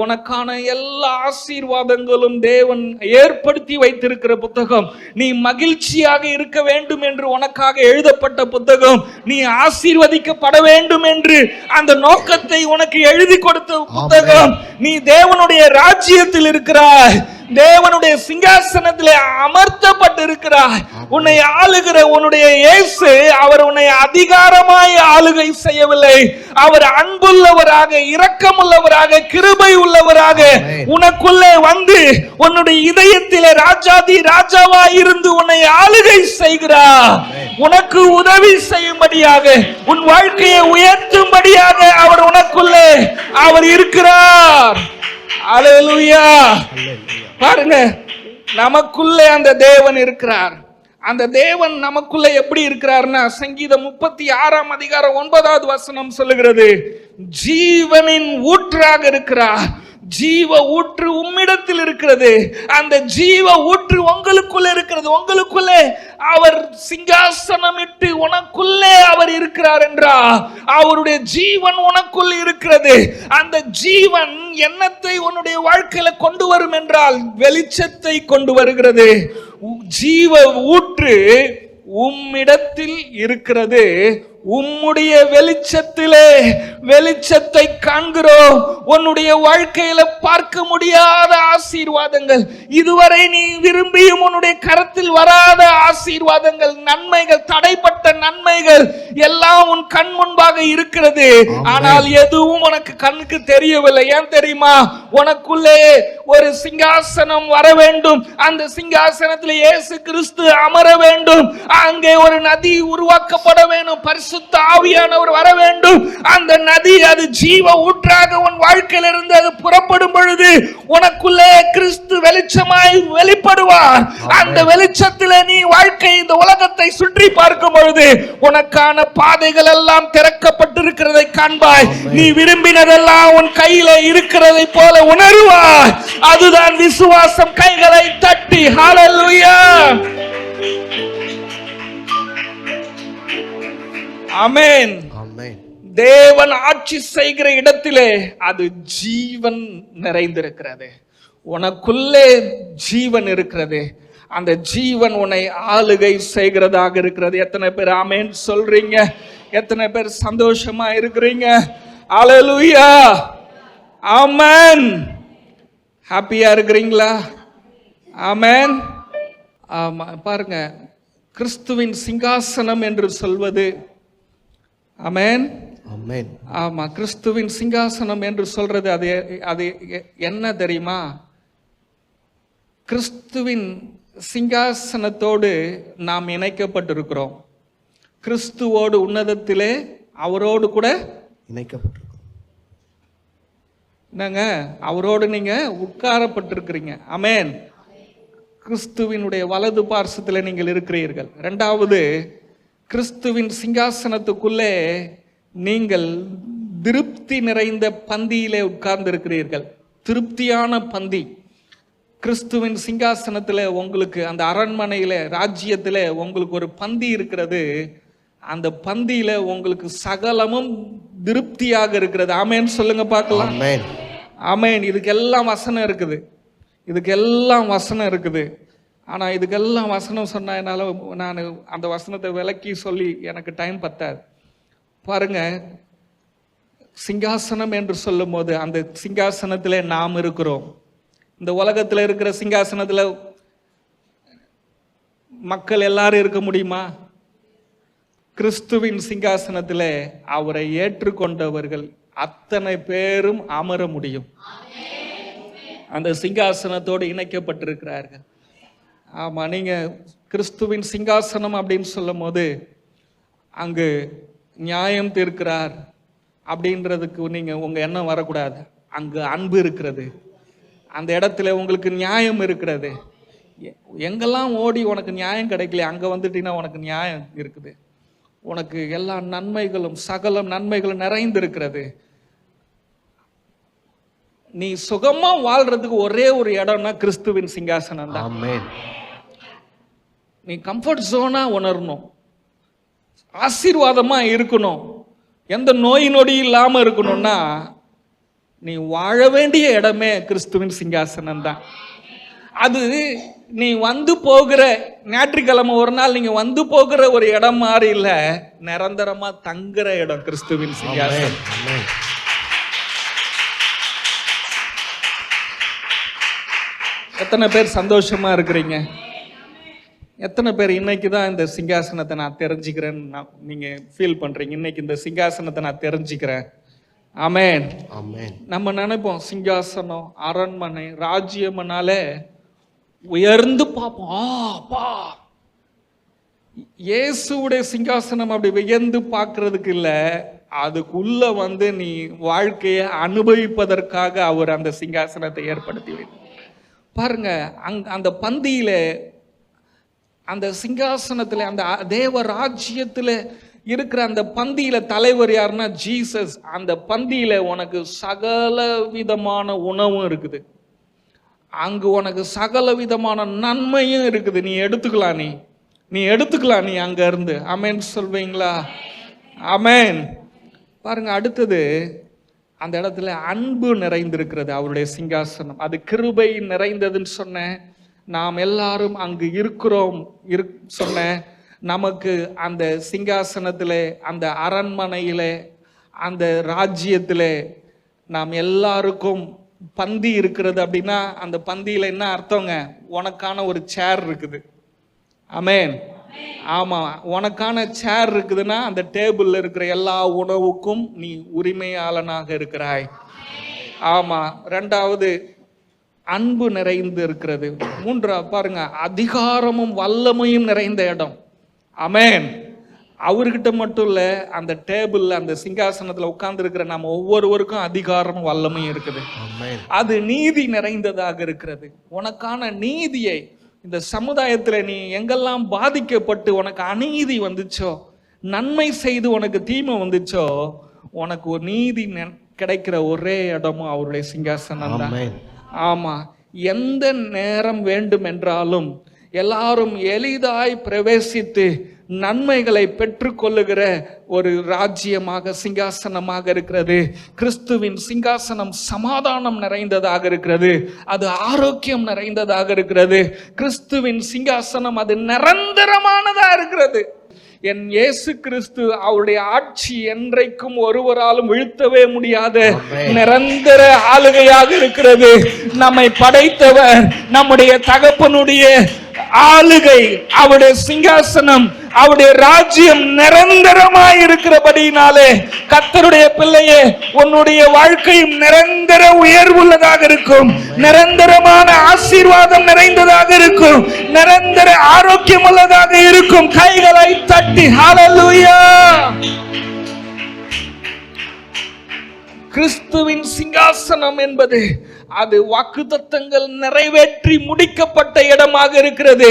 உனக்கான எல்லா ஆசீர்வாதங்களும் தேவன் ஏற்படுத்தி வைத்திருக்கிற புத்தகம். நீ மகிழ்ச்சியாக இருக்க வேண்டும் என்று உனக்காக எழுதப்பட்ட புத்தகம். நீ ஆசீர்வதிக்கப்பட வேண்டும் என்று அந்த நோக்கத்தை உனக்கு எழுதி கொடுத்த புத்தகம். நீ தேவனுடைய ராஜ்யத்தில் இருக்கிறாய். தேவனுடைய சிங்காசனத்திலே அமர்த்தப்பட்டிருக்கிறாய். உன்னை ஆளுகிற உன்னுடைய இயேசு, அவர் உன்னை அதிகாரமாய் ஆளுகை செய்யவில்லை. அவர் அன்புள்ளவராக, இரக்கமுள்ளவராக, கிருபை உள்ளவராக உனக்குள்ளே வந்து உன்னுடைய இதயத்திலே ராஜாதி ராஜாவாய் இருந்து உன்னை ஆளுகை செய்கிறார். உனக்கு உதவி செய்யும்படியாக, உன் வாழ்க்கையை உயர்த்தும்படியாக அவர் உனக்குள்ளே அவர் இருக்கிறார். அல்லேலூயா. பாருங்க, நமக்குள்ளே அந்த தேவன் இருக்கிறார். அந்த தேவன் நமக்குள்ளே எப்படி இருக்கிறார்னா, சங்கீதம் 36ஆம் அதிகாரம் 9வது வசனம் சொல்லுகிறது, ஜீவனின் ஊற்றாக இருக்கிறார். ஜீவ ஊற்று உம்மிடத்தில் இருக்கிறது. அந்த ஜீவ ஊற்று உங்களுக்குள்ளே இருக்கிறது. உங்களுக்குள்ளே அவர் சிங்காசனமிட்டு உனக்குள்ளே அவர் இருக்கிறார் என்றா, அவருடைய ஜீவன் உனக்குள் இருக்கிறது. அந்த ஜீவன் எண்ணத்தை உன்னுடைய வாழ்க்கையில கொண்டு வரும் என்றால் வெளிச்சத்தை கொண்டு வருகிறது. ஜீவ ஊற்று உம்மிடத்தில் இருக்கிறது. உம்முடைய வெளிச்சத்திலே வெளிச்சத்தை காண்கிறோம். உன்னுடைய வாழ்க்கையில பார்க்க முடியாத ஆசீர்வாதங்கள், இதுவரை நீ விரும்பியும் உன்னுடைய கரத்தில் வராத ஆசீர்வாதங்கள், நன்மைகள், தடைப்பட்ட நன்மைகள் எல்லாம் உன் கண் முன்பாக இருக்கிறது. ஆனால் எதுவும் உனக்கு கண்ணுக்கு தெரியவில்லை. ஏன் தெரியுமா? உனக்குள்ளே ஒரு சிங்காசனம் வர வேண்டும். அந்த சிங்காசனத்தில் இயேசு கிறிஸ்து அமர வேண்டும். அங்கே ஒரு நதி உருவாக்கப்பட வேண்டும். பரிசுத்த ஆவியானவர் வர வேண்டும். அந்த நதி, அது ஜீவ ஊற்றாக உன் வாழ்க்கையில் இருந்து அது புறப்படும் பொழுது உனக்குள்ளே கிறிஸ்து வெளிச்சமாய் வெளிப்படுவார். அந்த வெளிச்சத்திலே நீ வாழ்க்கை, இந்த உலகத்தை சுற்றி பார்க்கும் பொழுது உனக்கான பாதைகள் எல்லாம் திறக்கப்பட்டிருக்கிறதை காண்பாய். நீ விரும்பினதெல்லாம் உன் கையில இருக்கிறதை போல உணர்வாய். அதுதான் விசுவாசம். கைகளை தட்டி ஹல்லேலூயா. ஆமென். தேவன் ஆட்சி செய்கிற இடத்திலே அது ஜீவன் நிறைந்திருக்கிறது. உனக்குள்ளே ஜீவன் இருக்கிறது. அந்த ஜீவன் உன்னை ஆளுகை செய்கிறதாக இருக்கிறது. எத்தனை பேர் ஆமென் சொல்றீங்க? எத்தனை பேர் சந்தோஷமா இருக்கிறீங்க? அல்லேலூயா. ஆமென். ஹாப்பியா இருக்கிறீங்களா? ஆமென். ஆமா, பாருங்க, கிறிஸ்துவின் சிங்காசனம் என்று சொல்வது, ஆமென், ஆமென், ஆமா, கிறிஸ்துவின் சிங்காசனம் என்று சொல்றது அது என்ன தெரியுமா? கிறிஸ்துவின் சிங்காசனத்தோடு நாம் இணைக்கப்பட்டிருக்கிறோம். கிறிஸ்துவோடு உன்னதத்திலே அவரோடு கூட இணைக்கப்பட்டிருக்கிறோம். என்னங்க, அவரோடு நீங்க உட்காரப்பட்டிருக்கிறீங்க. ஆமென். கிறிஸ்துவினுடைய வலது பார்சத்தில் நீங்கள் இருக்கிறீர்கள். இரண்டாவது, கிறிஸ்துவின் சிங்காசனத்துக்குள்ளே நீங்கள் திருப்தி நிறைந்த பந்தியிலே உட்கார்ந்து இருக்கிறீர்கள். திருப்தியான பந்தி. கிறிஸ்துவின் சிங்காசனத்தில் உங்களுக்கு, அந்த அரண்மனையில், ராஜ்யத்தில் உங்களுக்கு ஒரு பந்தி இருக்கிறது. அந்த பந்தியில உங்களுக்கு சகலமும் திருப்தியாக இருக்கிறது. ஆமென் சொல்லுங்க பார்க்கலாம். ஆமென். இதுக்கெல்லாம் வசனம் இருக்குது, இதுக்கெல்லாம் வசனம் இருக்குது. ஆனால் இதுக்கெல்லாம் வசனம் சொன்ன என்னால் நான் அந்த வசனத்தை விளக்கி சொல்லி எனக்கு டைம் பத்தாது. பாருங்க, சிங்காசனம் என்று சொல்லும் போது அந்த சிங்காசனத்திலே நாம் இருக்கிறோம். இந்த உலகத்தில் இருக்கிற சிங்காசனத்தில் மக்கள் எல்லாரும் இருக்க முடியுமா? கிறிஸ்துவின் சிங்காசனத்தில் அவரை ஏற்றுக்கொண்டவர்கள் அத்தனை பேரும் அமர முடியும். அந்த சிங்காசனத்தோடு இணைக்கப்பட்டிருக்கிறார்கள். ஆமாம், நீங்கள் கிறிஸ்துவின் சிங்காசனம் அப்படின்னு சொல்லும் போது அங்கு நியாயம் தீர்க்கிறார் அப்படின்றதுக்கு நீங்கள் உங்கள் எண்ணம் வரக்கூடாது. அங்கு அன்பு இருக்கிறது. அந்த இடத்துல உங்களுக்கு நியாயம் இருக்கிறது. எங்கெல்லாம் ஓடி உனக்கு நியாயம் கிடைக்கல, அங்கே வந்துட்டீங்கன்னா உனக்கு நியாயம் இருக்குது. உனக்கு எல்லா நன்மைகளும் சகல நன்மைகளும் நிறைந்திருக்கிறது. நீ சுகமா வாழ்றதுக்கு ஒரே ஒரு இடம்னா கிறிஸ்துவின் சிங்காசனம் தான். நீ கம்ஃபர்ட் ஜோனா உணரணும், ஆசீர்வாதமா இருக்கணும், எந்த நோய் நொடி இல்லாம இருக்கணும்னா நீ வாழ வேண்டிய இடமே கிறிஸ்துவின் சிங்காசனம் தான். அது நீ வந்து போகிற ஞாயிற்றுக்கிழமை ஒரு நாள் நீங்க வந்து போகிற ஒரு இடம் மாதிரி இல்ல, நிரந்தரமா தங்குற இடம் கிறிஸ்துவின் சிங்காசனம். எத்தனை பேர் சந்தோஷமா இருக்கிறீங்க? எத்தனை பேர் இன்னைக்கு தான் இந்த சிங்காசனத்தை நான் தெரிஞ்சுக்கிறேன்னு நீங்க ஃபீல் பண்றீங்க? இன்னைக்கு இந்த சிங்காசனத்தை நான் தெரிஞ்சுக்கிறேன். ஆமென். நம்ம நினைப்போம் சிங்காசனம், அரண்மனை, ராஜ்யம்னாலே உயர்ந்து பார்ப்போம். இயேசுவுடைய சிங்காசனம் அப்படி வியந்து பார்க்கறதுக்கு இல்லை, அதுக்குள்ள வந்து நீ வாழ்க்கையை அனுபவிப்பதற்காக அவர் அந்த சிங்காசனத்தை ஏற்படுத்தி வைத்தார். பாருங்க, அந்த பந்தியில, அந்த சிங்காசனத்துல, அந்த தேவ ராஜ்யத்துல இருக்கிற அந்த பந்தியில தலைவர் யாருன்னா ஜீசஸ். அந்த பந்தியில உனக்கு சகல விதமான உணவும் இருக்குது. அங்கு உனக்கு சகல விதமான நன்மையும் இருக்குது. நீ எடுத்துக்கலாம், நீ எடுத்துக்கலாம், நீ அங்க இருந்து. ஆமென் சொல்வீங்களா? ஆமென். பாருங்க, அடுத்தது அந்த இடத்துல அன்பு நிறைந்திருக்கிறது அவருடைய சிங்காசனம். அது கிருபை நிறைந்ததுன்னு சொன்னேன். நாம் எல்லாரும் அங்கு இருக்கிறோம் சொன்னேன். நமக்கு அந்த சிங்காசனத்தில், அந்த அரண்மனையில், அந்த ராஜ்யத்தில் நாம் எல்லாருக்கும் பந்தி இருக்கிறது. அப்படின்னா அந்த பந்தியில் என்ன அர்த்தங்க? உனக்கான ஒரு சேர் இருக்குது. ஆமென். ஆமாம், உனக்கான சேர் இருக்குதுன்னா அந்த டேபிளில் இருக்கிற எல்லா உணவுக்கும் நீ உரிமையாளனாக இருக்கிறாய். ஆமாம். ரெண்டாவது, அன்பு நிறைந்து இருக்கிறது. மூன்றாவது பாருங்க, அதிகாரமும் வல்லமையும் நிறைந்த இடம். ஆமென். அவர்கிட்ட மட்டும் இல்லை, அந்த டேபிள்ல, அந்த சிங்காசனத்தில் உட்கார்ந்து இருக்கிற நம்ம ஒவ்வொருவருக்கும் அதிகாரமும் வல்லமையும் இருக்குது. அது நீதி நிறைந்ததாக இருக்கிறது. உனக்கான நீதியை இந்த சமுதாயத்தில் நீ எங்கெல்லாம் பாதிக்கப்பட்டு உனக்கு அநீதி வந்துச்சோ, நன்மை செய்து உனக்கு தீமை வந்துச்சோ, உனக்கு ஒரு நீதி கிடைக்கிற ஒரே இடமும் அவருடைய சிங்காசனம் தான். ஆமா, எந்த நேரம் வேண்டும் என்றாலும் எல்லாரும் எளிதாய் பிரவேசித்து நன்மைகளை பெற்றுக்கொள்ளுகிற ஒரு ராஜ்யமாக, சிங்காசனமாக இருக்கிறது. கிறிஸ்துவின் சிங்காசனம் சமாதானம் நிறைந்ததாக இருக்கிறது. அது ஆரோக்கியம் நிறைந்ததாக இருக்கிறது. கிறிஸ்துவின் சிங்காசனம் அது நிரந்தரமானதா இருக்கிறது. என் இயேசு கிறிஸ்து அவருடைய ஆட்சி என்றைக்கும் ஒருவராலும் வீழ்த்தவே முடியாத நிரந்தர ஆளுகையாக இருக்கிறது. நம்மை படைத்தவர், நம்முடைய தகப்பனுடைய ஆளுகை, அவருடைய சிங்காசனம், அவருடைய ராஜ்யம் நிரந்தரமாய் இருக்கிறபடினாலே கர்த்தருடைய பிள்ளையே, உன்னுடைய வாழ்க்கையும் நிரந்தர உயர்வுள்ளதாக இருக்கும், நிரந்தரமான ஆசீர்வாதம் நிறைந்ததாக இருக்கும், நிரந்தர ஆரோக்கியம் உள்ளதாக இருக்கும். கைகளை தட்டி ஹல்லேலூயா. கிறிஸ்துவின் சிங்காசனம் என்பது அது வாக்குத்தத்தங்கள் நிறைவேற்றி முடிக்கப்பட்ட இடமாக இருக்கிறது.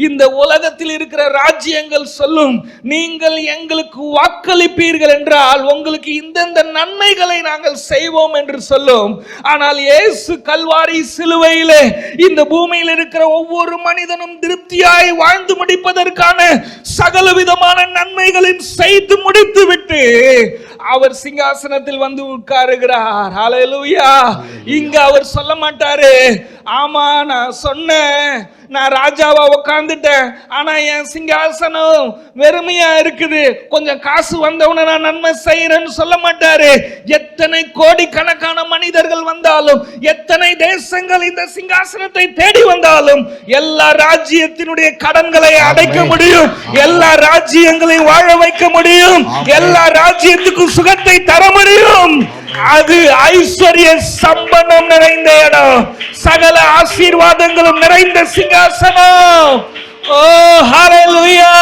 இந்த உலகத்தில் இருக்கிற ராஜ்யங்கள் சொல்லும், நீங்கள் எங்களுக்கு வாக்களிப்பீர்கள் என்றால் உங்களுக்கு இந்தந்த நன்மைகளை நாங்கள் செய்வோம் என்று சொல்லும். ஆனால் இயேசு கல்வாரி சிலுவையிலே இந்த பூமியில் இருக்கிற ஒவ்வொரு மனிதனும் திருப்தியாய் வாழ்ந்து முடிப்பதற்கான சகல விதமான நன்மைகளையும் செய்து முடித்து விட்டு அவர் சிங்காசனத்தில் வந்து உட்காருகிறார். ஹல்லேலூயா. இங்க அவர் சொல்ல மாட்டாரு, ஆமா நான் சொன்னேன், நான் ராஜாவா உட்கார்ந்துட்டேன், ஆனா என் சிங்காசனம் வெறுமையா இருக்குது, கொஞ்சம் காசு வந்தவன நான் நன்மை செய்யறேன்னு சொல்ல மாட்டாரு. எத்தனை கோடிக்கணக்கான மனிதர்கள் வந்தாலும், எத்தனை தேசங்கள் இந்த சிங்காசனத்தை தேடி வந்தாலும், எல்லா ராஜ்யத்தினுடைய கடன்களை அடைக்க முடியும், எல்லா ராஜ்யங்களையும் வாழ வைக்க முடியும், எல்லா ராஜ்யத்துக்கும் சுகத்தை தர முடியும். அது ஐஸ்வர்ய சம்பந்தம் நிறைந்த இடம், சகல ஆசீர்வாதங்களும் நிறைந்த சிங்காசனம். ஓ ஹல்லேலூயா.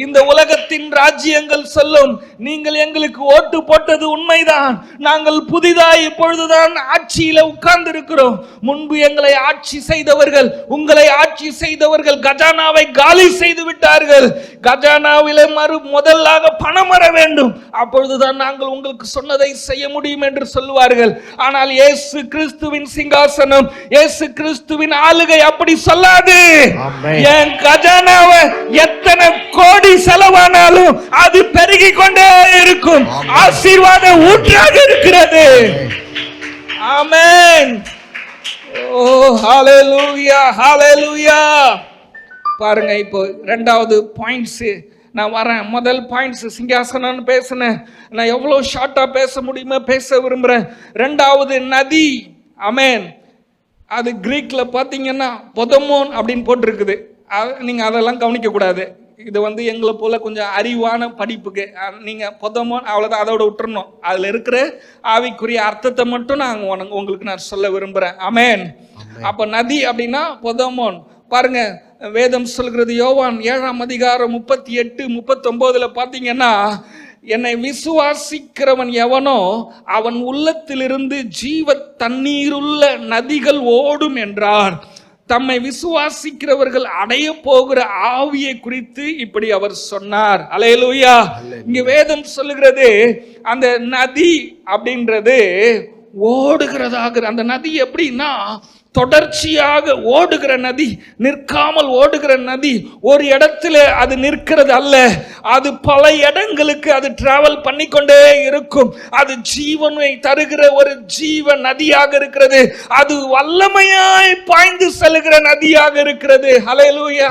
இந்த உலகத்தின் ராஜ்யங்கள் சொல்லும், நீங்கள் எங்களுக்கு ஓட்டு போட்டது உண்மைதான், நாங்கள் புதிதாய் இப்பொழுதுதான் ஆட்சியில உட்கார்ந்து இருக்கிறோம், முன்பு எங்களை ஆட்சி செய்தவர்கள், உங்களை ஆட்சி செய்தவர்கள் கஜானாவை காலி செய்து விட்டார்கள், கஜானாவிலே முதலாக பணம் வர வேண்டும், அப்பொழுதுதான் நாங்கள் உங்களுக்கு சொன்னதை செய்ய முடியும் என்று சொல்லுவார்கள். ஆனால் இயேசு கிறிஸ்துவின் சிங்காசனம், இயேசு கிறிஸ்துவின் ஆளுகை அப்படி சொல்லாது. என் கஜானாவை எத்தனை கோடி செலவானாலும் அது பெருகி கொண்டே இருக்கும், ஆசீர்வாத ஊற்றாக இருக்கிறது. ஆமென். ஓ ஹல்லேலூயா, ஹல்லேலூயா. பாருங்க, இப்போ இரண்டாவது பாயிண்ட்ஸ் நான் வரேன். முதல் பாயிண்ட்ஸ் சிங்காசனம் பேசினேன், நான் எவ்வளவு ஷார்ட்டா பேச முடியுமோ பேச விரும்புறேன். இரண்டாவது நதி. ஆமென். அது கிரீக்ல பாத்தீங்கன்னா பொதமோன் அப்படின்னு போட்டிருக்குது, நீங்க அதெல்லாம் கவனிக்க கூடாது. இது எங்களை போல கொஞ்சம் அறிவான படிப்புக்கு நீங்க பொதமோன் அவ்வளவுதான், அதோட விட்டுறணும். அதுல இருக்கிற ஆவிக்குரிய அர்த்தத்தை மட்டும் நான் உங்களுக்கு நான் சொல்ல விரும்புறேன். ஆமென். அப்ப நதி அப்படின்னா பொதமோன். பாருங்க, வேதம் சொல்கிறது யோவான் 7:38-39 பாத்தீங்கன்னா, என்னை விசுவாசிக்கிறவன் எவனோ அவன் உள்ளத்திலிருந்து ஜீவ தண்ணீருள்ள நதிகள் ஓடும் என்றார். தம்மை விசுவாசிக்கிறவர்கள் அடைய போகிற ஆவியை குறித்து இப்படி அவர் சொன்னார். அல்லேலூயா. இங்க வேதம் சொல்லுகிறது, அந்த நதி அப்படின்றது ஓடுகிறதாக. அந்த நதி எப்படின்னா தொடர்ச்சியாக ஓடுகிற நதி, நிற்காமல் ஓடுகிற நதி. ஒரு இடத்துல அது நிற்கிறது அல்ல, அது பல இடங்களுக்கு அது டிராவல் பண்ணிக்கொண்டே இருக்கும். அது ஜீவனை தருகிற ஒரு ஜீவ நதியாக இருக்கிறது. அது வல்லமையாய் பாய்ந்து செல்கிற நதியாக இருக்கிறது. ஹல்லேலூயா.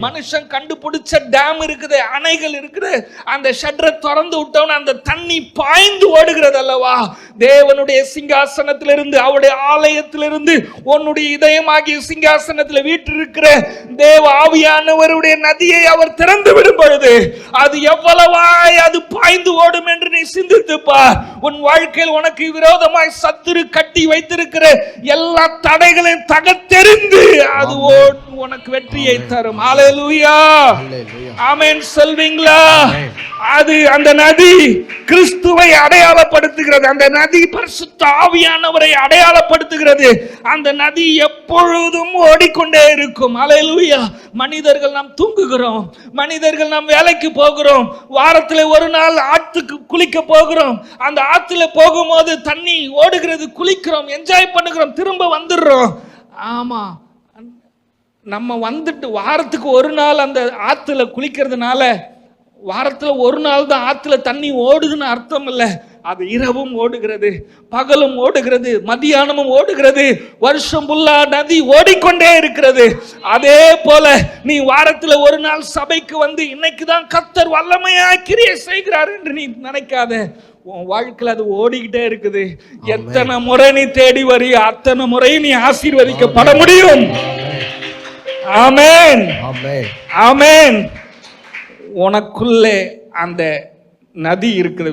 மனுஷன் கண்டுபிடிச்ச டேம் இருக்குது, அணைகள் இருக்குது, அந்த ஷட்டரை திறந்து விட்டவன அந்த தண்ணி பாய்ந்து ஓடுகிறது அல்லவா. தேவனுடைய சிங்காசனத்திலிருந்து, அவருடைய ஆலயத்திலிருந்து, உன்னுடைய இதயமாகிய சிங்காசனத்தில் வீற்றிருக்கிற தேவ ஆவியானவருடைய நதியை அவர் திறந்து விடும் பொழுது அது எவ்வளவாய் அது பாய்ந்து ஓடும் என்று நீ சிந்தித்து பார். உன் வாழ்க்கையில் உனக்கு விரோதமாய் சத்துரு கட்டி வைத்திருக்கிற எல்லா தடைகளையும் தகர்த்தெறிந்து அது உனக்கு வெற்றியை தரும். ஹல்லேலூயா. ஆமென் சொல்வீங்களா? அது அந்த நதி கிறிஸ்துவை அடையாளப்படுத்துகிறது. அந்த நதி பரிசுத்த ஆவியானவரை அடையாளப்படுத்துகிறது. அந்த நதி எப்பொழுதும் ஓடிக்கொண்டே இருக்கும். ஹல்லேலூயா. மனிதர்கள் நாம் தூங்குகிறோம், மனிதர்கள் நாம் வேலைக்கு போகிறோம், வாரத்தில் ஒரு நாள் ஆற்றுக்கு குளிக்க போகிறோம், அந்த ஆற்றுல போகும்போது தண்ணி ஓடுகிறது, குளிக்கிறோம், என்ஜாய் பண்ணுகிறோம், திரும்ப வந்துடுறோம். ஆமா, நம்ம வந்துட்டு வாரத்துக்கு ஒரு நாள் அந்த ஆற்றுல குளிக்கிறதுனால வாரத்துல ஒரு நாள் தான் ஆற்றுல தண்ணி ஓடுதுன்னு அர்த்தம் இல்லை. அது இரவும் ஓடுகிறது, பகலும் ஓடுகிறது, மதியானமும் ஓடுகிறது, வருஷம் ஃபுல்லா நதி ஓடிக்கொண்டே இருக்கிறது. அதே போல நீ வாரத்துல ஒரு நாள் சபைக்கு வந்து இன்னைக்கு தான் கர்த்தர் வல்லமையா கிரியை செய்கிறார் என்று நீ நினைக்காத. உன் வாழ்க்கையில் அது ஓடிக்கிட்டே இருக்குது. எத்தனை முறை நீ தேடி வரிய அத்தனை முறை நீ ஆசீர்வதிக்கப்பட முடியும். ஆமென், ஆமென், ஆமென். உனக்குள்ளே அந்த நதி இருக்குது.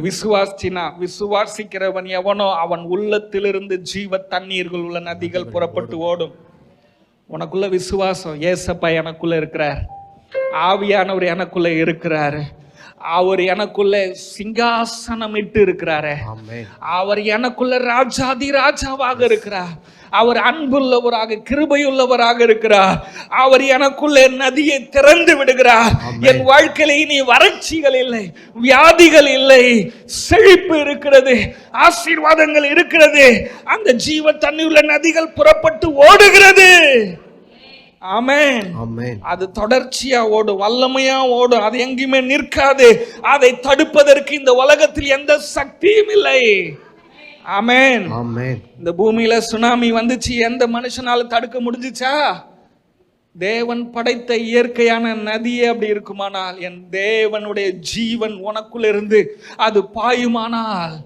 விசுவாசிக்கிறவன் எவனோ அவன் உள்ளத்திலிருந்து ஜீவ தண்ணீர்கள் உள்ள நதிகள் புறப்பட்டு ஓடும். உனக்குள்ள விசுவாசம், ஏசப்பா எனக்குள்ள இருக்கிறார், ஆவியானவர் எனக்குள்ள இருக்கிறாரு, அவர் எனக்குள்ள சிங்காசனமிட்டு இருக்கிறாரு, அவர் எனக்குள்ள ராஜாதி ராஜாவாக இருக்கிறார், அவர் அன்புள்ளவராக கிருபையுள்ளவராக இருக்கிறார், அவர் எனக்குள்ளே நதியை திறந்து விடுகிறார். என் வாழ்க்கையில இனி வறட்சிகள் இல்லை, வியாதிகள் இல்லை, செழிப்பு இருக்கிறது, ஆசீர்வாதங்கள் இருக்கிறது. அந்த ஜீவ தண்ணீருள்ள நதிகள் புறப்பட்டு ஓடுகிறது. ஆமென், ஆமென். அது தொடர்ச்சியா ஓடும், வல்லமையா ஓடும், அது எங்கேயுமே நிற்காது. அதை தடுப்பதற்கு இந்த உலகத்தில் எந்த சக்தியும் இல்லை. ஆமென், ஆமென். இந்த பூமியில சுனாமி வந்துச்சு, எந்த மனுஷனால தடுக்க முடிஞ்சுச்சா? தேவன் படைத்த இயற்கையான நதியே அப்படி இருக்குமானால், என் தேவனுடைய ஜீவன் உனக்குள்ள இருந்து அது பாயுமானால்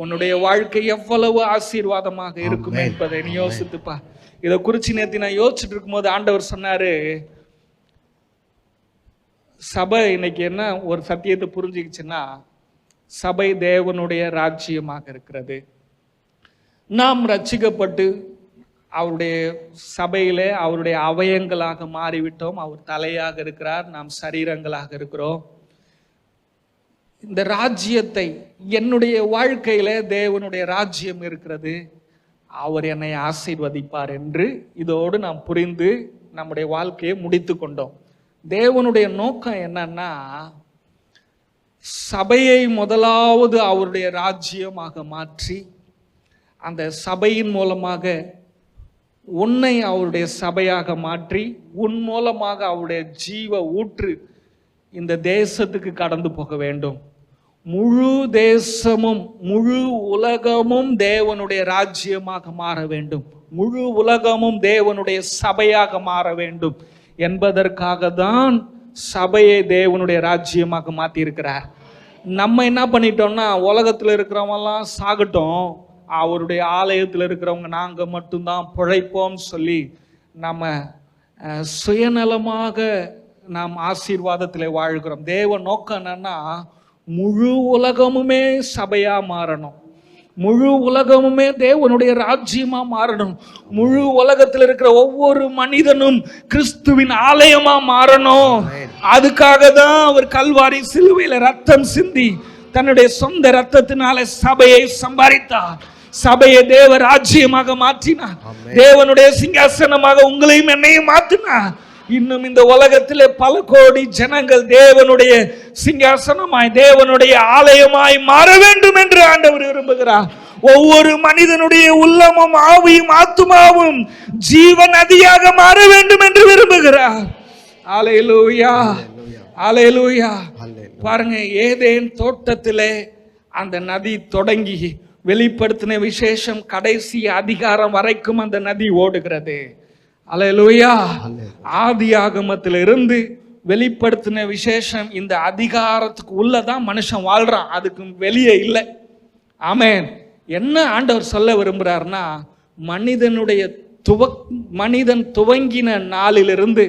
உன்னுடைய வாழ்க்கை எவ்வளவு ஆசீர்வாதமாக இருக்குமே என்பதை நீ யோசித்துப்பா. இதை குறிச்சு நேற்று நான் யோசிச்சுட்டு இருக்கும்போது ஆண்டவர் சொன்னாரு, சபை இன்னைக்கு என்ன ஒரு சத்தியத்தை புரிஞ்சுக்கிச்சுன்னா, சபை தேவனுடைய ராஜ்யமாக இருக்கிறது. நாம் ரட்சிக்கப்பட்டு அவருடைய சபையிலே அவருடைய அவயங்களாக மாறிவிட்டோம். அவர் தலையாக இருக்கிறார், நாம் சரீரங்களாக இருக்கிறோம். இந்த ராஜ்யத்தை, என்னுடைய வாழ்க்கையில தேவனுடைய ராஜ்யம் இருக்கிறது, அவர் என்னை ஆசீர்வதிப்பார் என்று இதோடு நாம் புரிந்து நம்முடைய வாழ்க்கையை முடித்து கொண்டோம். தேவனுடைய நோக்கம் என்னன்னா, சபையை முதலாவது அவருடைய ராஜ்யமாக மாற்றி அந்த சபையின் மூலமாக உன்னை அவருடைய சபையாக மாற்றி உன் மூலமாக அவருடைய ஜீவ ஊற்று இந்த தேசத்துக்கு கடந்து போக வேண்டும். முழு தேசமும் முழு உலகமும் தேவனுடைய ராஜ்யமாக மாற வேண்டும், முழு உலகமும் தேவனுடைய சபையாக மாற வேண்டும் என்பதற்காக தான் சபையை தேவனுடைய ராஜ்யமாக மாற்றி இருக்கிறார். நம்ம என்ன பண்ணிட்டோம்னா, உலகத்தில் இருக்கிறவங்கலாம் சாகட்டும், அவருடைய ஆலயத்தில் இருக்கிறவங்க நாங்கள் மட்டும்தான் பிழைப்போம் சொல்லி நம்ம சுயநலமாக நாம் ஆசீர்வாதத்தில் வாழ்கிறோம். தேவ நோக்கம் என்னன்னா, முழு உலகமுமே சபையா மாறணும், முழு உலகமுமே தேவனுடைய ராஜ்யமா மாறணும், முழு உலகத்தில் இருக்கிற ஒவ்வொரு மனிதனும் கிறிஸ்துவின் ஆலயமா மாறணும். அதுக்காக தான் அவர் கல்வாரி சிலுவையில ரத்தம் சிந்தி தன்னுடைய சொந்த ரத்தத்தினால சபையை சம்பாதித்தார், சபையை தேவ ராஜ்யமாக மாற்றினார், தேவனுடைய சிங்காசனமாக உங்களையும் என்னையும் மாற்றினார். இன்னும் இந்த உலகத்திலே பல கோடி ஜனங்கள் தேவனுடைய சிங்காசனமாய் தேவனுடைய ஆலயமாய் மாற வேண்டும் என்று ஆண்டவர் விரும்புகிறார். ஒவ்வொரு மனிதனுடைய உள்ளமும் ஆவியும் ஆத்துமாவும் ஜீவ நதியாக மாற வேண்டும் என்று விரும்புகிறார். அல்லேலூயா, அல்லேலூயா. பாருங்க, ஏதேன் தோட்டத்திலே அந்த நதி தொடங்கி வெளிப்படுத்தின விசேஷம் கடைசி அதிகாரம் வரைக்கும் அந்த நதி ஓடுகிறது. அல்லேலூயா. ஆதியாகமத்திலிருந்து வெளிப்படுத்தின விசேஷம் இந்த அதிகாரத்துக்கு உள்ளதான் மனுஷன் வாழ்றான், அதுக்கு வெளியே இல்லை. ஆமென். என்ன ஆண்டவர் சொல்ல விரும்புறாருன்னா, மனிதன் துவங்கின நாளிலிருந்து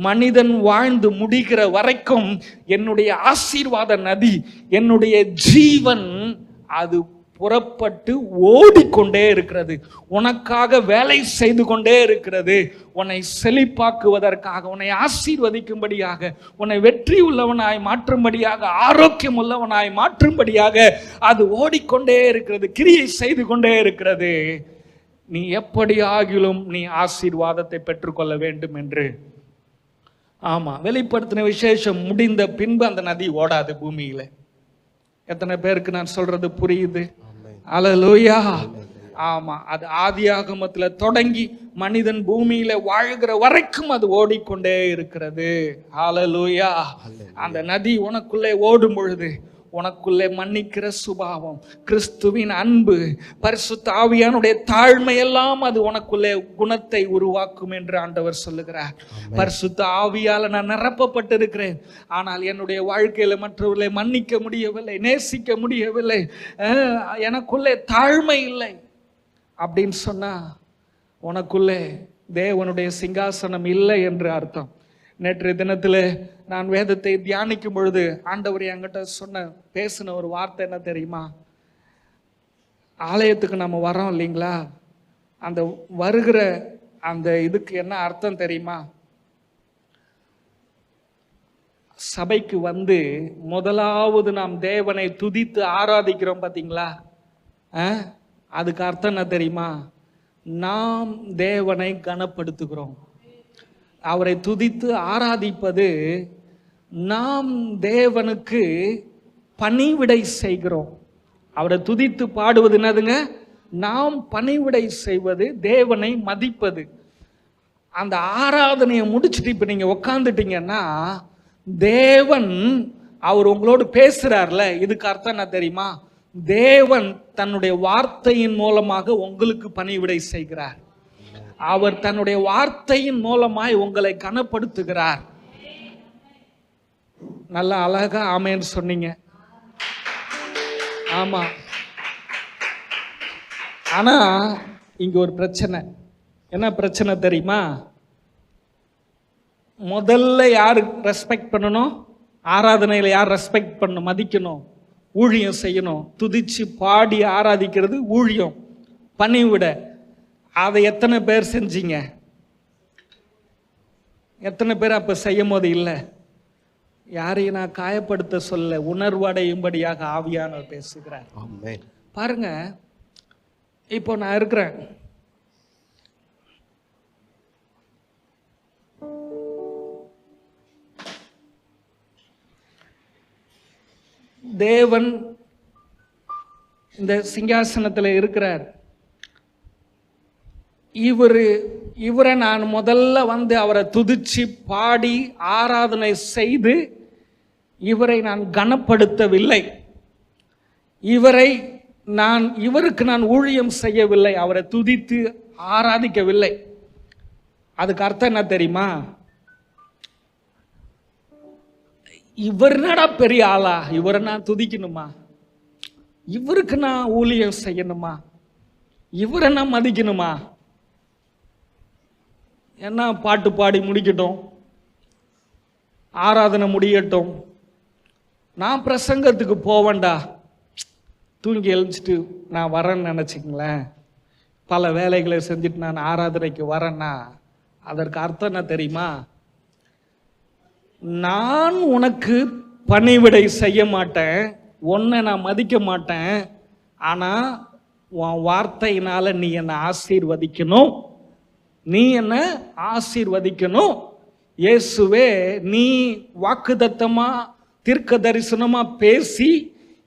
மனிதன் வாழ்ந்து முடிகிற வரைக்கும் என்னுடைய ஆசீர்வாத நதி, என்னுடைய ஜீவன் அது புறப்பட்டு ஓடிக்கொண்டே இருக்கிறது, உனக்காக வேலை செய்து கொண்டே இருக்கிறது. உன்னை செழிப்பாக்குவதற்காக, உன்னை ஆசீர்வதிக்கும்படியாக, உன்னை வெற்றி உள்ளவனாய் மாற்றும்படியாக, ஆரோக்கியம் உள்ளவனாய் மாற்றும்படியாக அது ஓடிக்கொண்டே இருக்கிறது, கிரியை செய்து கொண்டே இருக்கிறது. நீ எப்படி ஆகிலும் நீ ஆசீர்வாதத்தை பெற்றுக்கொள்ள வேண்டும் என்று. ஆமா, வெளிப்படுத்தின விசேஷம் முடிந்த பின்பு அந்த நதி ஓடாது பூமியில. எத்தனை பேருக்கு நான் சொல்றது புரியுது? அல்லேலூயா. ஆமா, அது ஆதியாகமத்துல தொடங்கி மனிதன் பூமியில வாழ்கிற வரைக்கும் அது ஓடிக்கொண்டே இருக்கிறது. அல்லேலூயா. அந்த நதி உனக்குள்ளே ஓடும் பொழுது உனக்குள்ளே மன்னிக்கிற சுபாவம், கிறிஸ்துவின் அன்பு, பரிசுத்த ஆவியானுடைய தாழ்மை எல்லாம் அது உனக்குள்ளே குணத்தை உருவாக்கும் என்று ஆண்டவர் சொல்லுகிறார். பரிசுத்த ஆவியால நான் நிரப்பப்பட்டிருக்கிறேன், ஆனால் என்னுடைய வாழ்க்கையில மற்றவர்களை மன்னிக்க முடியவில்லை, நேசிக்க முடியவில்லை, எனக்குள்ளே தாழ்மை இல்லை அப்படின்னு சொன்னா உனக்குள்ளே தேவனுடைய சிங்காசனம் இல்லை என்று அர்த்தம். நேற்று தினத்தில் நான் வேதத்தை தியானிக்கும் பொழுது ஆண்டவர் என்கிட்ட பேசின ஒரு வார்த்தை என்ன தெரியுமா? ஆலயத்துக்கு நம்ம வரோம் இல்லைங்களா, அந்த வருகிற அந்த இதுக்கு என்ன அர்த்தம் தெரியுமா? சபைக்கு வந்து முதலாவது நாம் தேவனை துதித்து ஆராதிக்கிறோம் பார்த்தீங்களா, அதுக்கு அர்த்தம் என்ன தெரியுமா? நாம் தேவனை கனப்படுத்துகிறோம். அவரை துதித்து ஆராதிப்பது நாம் தேவனுக்கு பணிவிடை செய்கிறோம். அவரை துதித்து பாடுவது என்னதுங்க? நாம் பணிவிடை செய்வது, தேவனை மதிப்பது. அந்த ஆராதனையை முடிச்சுட்டு இப்போ நீங்கள் உக்காந்துட்டீங்கன்னா தேவன் அவர் உங்களோடு பேசுறார்ல, இதுக்கு அர்த்தம் என்ன தெரியுமா? தேவன் தன்னுடைய வார்த்தையின் மூலமாக உங்களுக்கு பணிவிடை செய்கிறார். அவர் தன்னுடைய வார்த்தையின் மூலமாய் உங்களை கனப்படுத்துகிறார். நல்லா அழகா ஆமேன்னு சொன்னீங்க. ஆமா, ஆனா இங்க ஒரு பிரச்சனை. என்ன பிரச்சனை தெரியுமா? முதல்ல யாரு ரெஸ்பெக்ட் பண்ணணும்? ஆராதனையில யார் ரெஸ்பெக்ட் பண்ணணும், மதிக்கணும், ஊழியம் செய்யணும். துதிச்சு பாடி ஆராதிக்கிறது ஊழியம், பணிவிட. அதை எத்தனை பேர் செஞ்சீங்க? எத்தனை பேர் அப்ப செய்யும் போது இல்லை? யாரையும் நான் காயப்படுத்த சொல்ல, உணர்வடையும்படியாக ஆவியானவர் பேசுகிறார். பாருங்க, இப்போ நான் இருக்கிறேன், தேவன் இந்த சிங்காசனத்தில் இருக்கிறார். இவரை நான் முதல்ல வந்து அவரை துதிச்சு பாடி ஆராதனை செய்து இவரை நான் கனப்படுத்தவில்லை. இவருக்கு நான் ஊழியம் செய்யவில்லை, அவரை துதித்து ஆராதிக்கவில்லை. அதுக்கு அர்த்தம் என்ன தெரியுமா? இவர் என்னடா பெரிய ஆளா, இவரை நான் துதிக்கணுமா, இவருக்கு நான் ஊழியம் செய்யணுமா, இவரை நான் மதிக்கணுமா? என்ன பாட்டு பாடி முடிக்கட்டும், ஆராதனை முடியட்டும், நான் பிரசங்கத்துக்கு போவேண்டா, தூங்கி எழுச்சிட்டு நான் வரேன்னு நினச்சிங்களேன். பல வேலைகளை செஞ்சுட்டு நான் ஆராதனைக்கு வரேன்னா அதற்கு அர்த்தம் என்ன தெரியுமா? நான் உனக்கு பணிவிடை செய்ய மாட்டேன், உன்னை நான் மதிக்க மாட்டேன், ஆனால் உன் வார்த்தையினால நீ என்னை ஆசீர்வதிக்கணும், நீ என்னை ஆசீர்வதிக்கணும். இயேசுவே, நீ வாக்குத்தத்தமா தீர்க்க தரிசனமா பேசி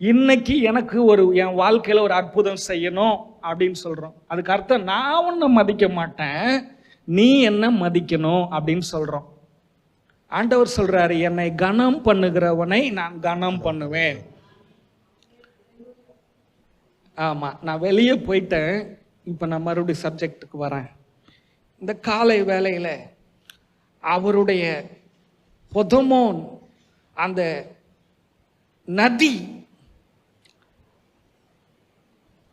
இன்னைக்கு எனக்கு என் வாழ்க்கையில ஒரு அற்புதம் செய்யணும் அப்படின்னு சொல்றோம். அதுக்கு அர்த்தம் நான் உன்னை மதிக்க மாட்டேன், நீ என்ன மதிக்கணும் அப்படின்னு சொல்றோம். ஆண்டவர் சொல்றாரு, என்னை கனம் பண்ணுகிறவனை நான் கனம் பண்ணுவேன். ஆமா, நான் வெளியே போயிட்டேன், இப்ப நான் மறுபடியும் சப்ஜெக்டுக்கு வரேன். இந்த காலை வேளையில அவருடைய பொதமோன் அந்த நதி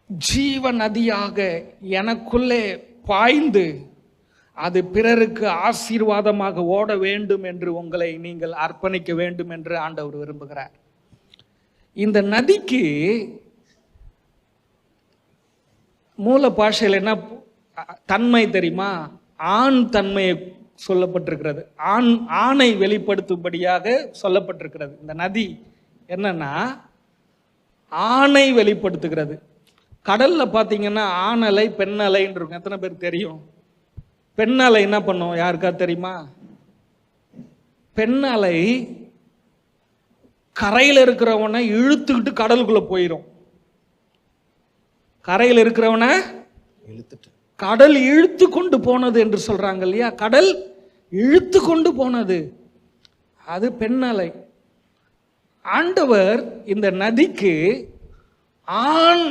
ஜீவ நதியாக எனக்குள்ளே பாய்ந்து அது பிறருக்கு ஆசீர்வாதமாக ஓட வேண்டும் என்று உங்களை நீங்கள் அர்ப்பணிக்க வேண்டும் என்று ஆண்டவர் விரும்புகிறார். இந்த நதிக்கு மூல பாஷையில் என்ன தன்மை தெரியுமா? ஆண் தன்மையை சொல்லப்பட்டிருக்கிறது, ஆணை வெளிப்படுத்தும்படியாக சொல்லப்பட்டிருக்கிறது. இந்த நதி என்னன்னா ஆணை வெளிப்படுத்துகிறது. கடல்ல பார்த்தீங்கன்னா ஆணலை பெண்ணலைன்னு இருக்கும். எத்தனை பேருக்கு தெரியும்? பெண்ணலை என்ன பண்ணும், யாருக்கா தெரியுமா? பெண்ணலை கரையில் இருக்கிறவனை இழுத்துக்கிட்டு கடலுக்குள்ள போயிடும். கரையில் இருக்கிறவனை கடல் இழுத்து கொண்டு போனது என்று சொல்றாங்க இல்லையா? கடல் இழுத்து கொண்டு போனது அது பெண்ணலை. ஆண்டவர் இந்த நதிக்கு ஆண்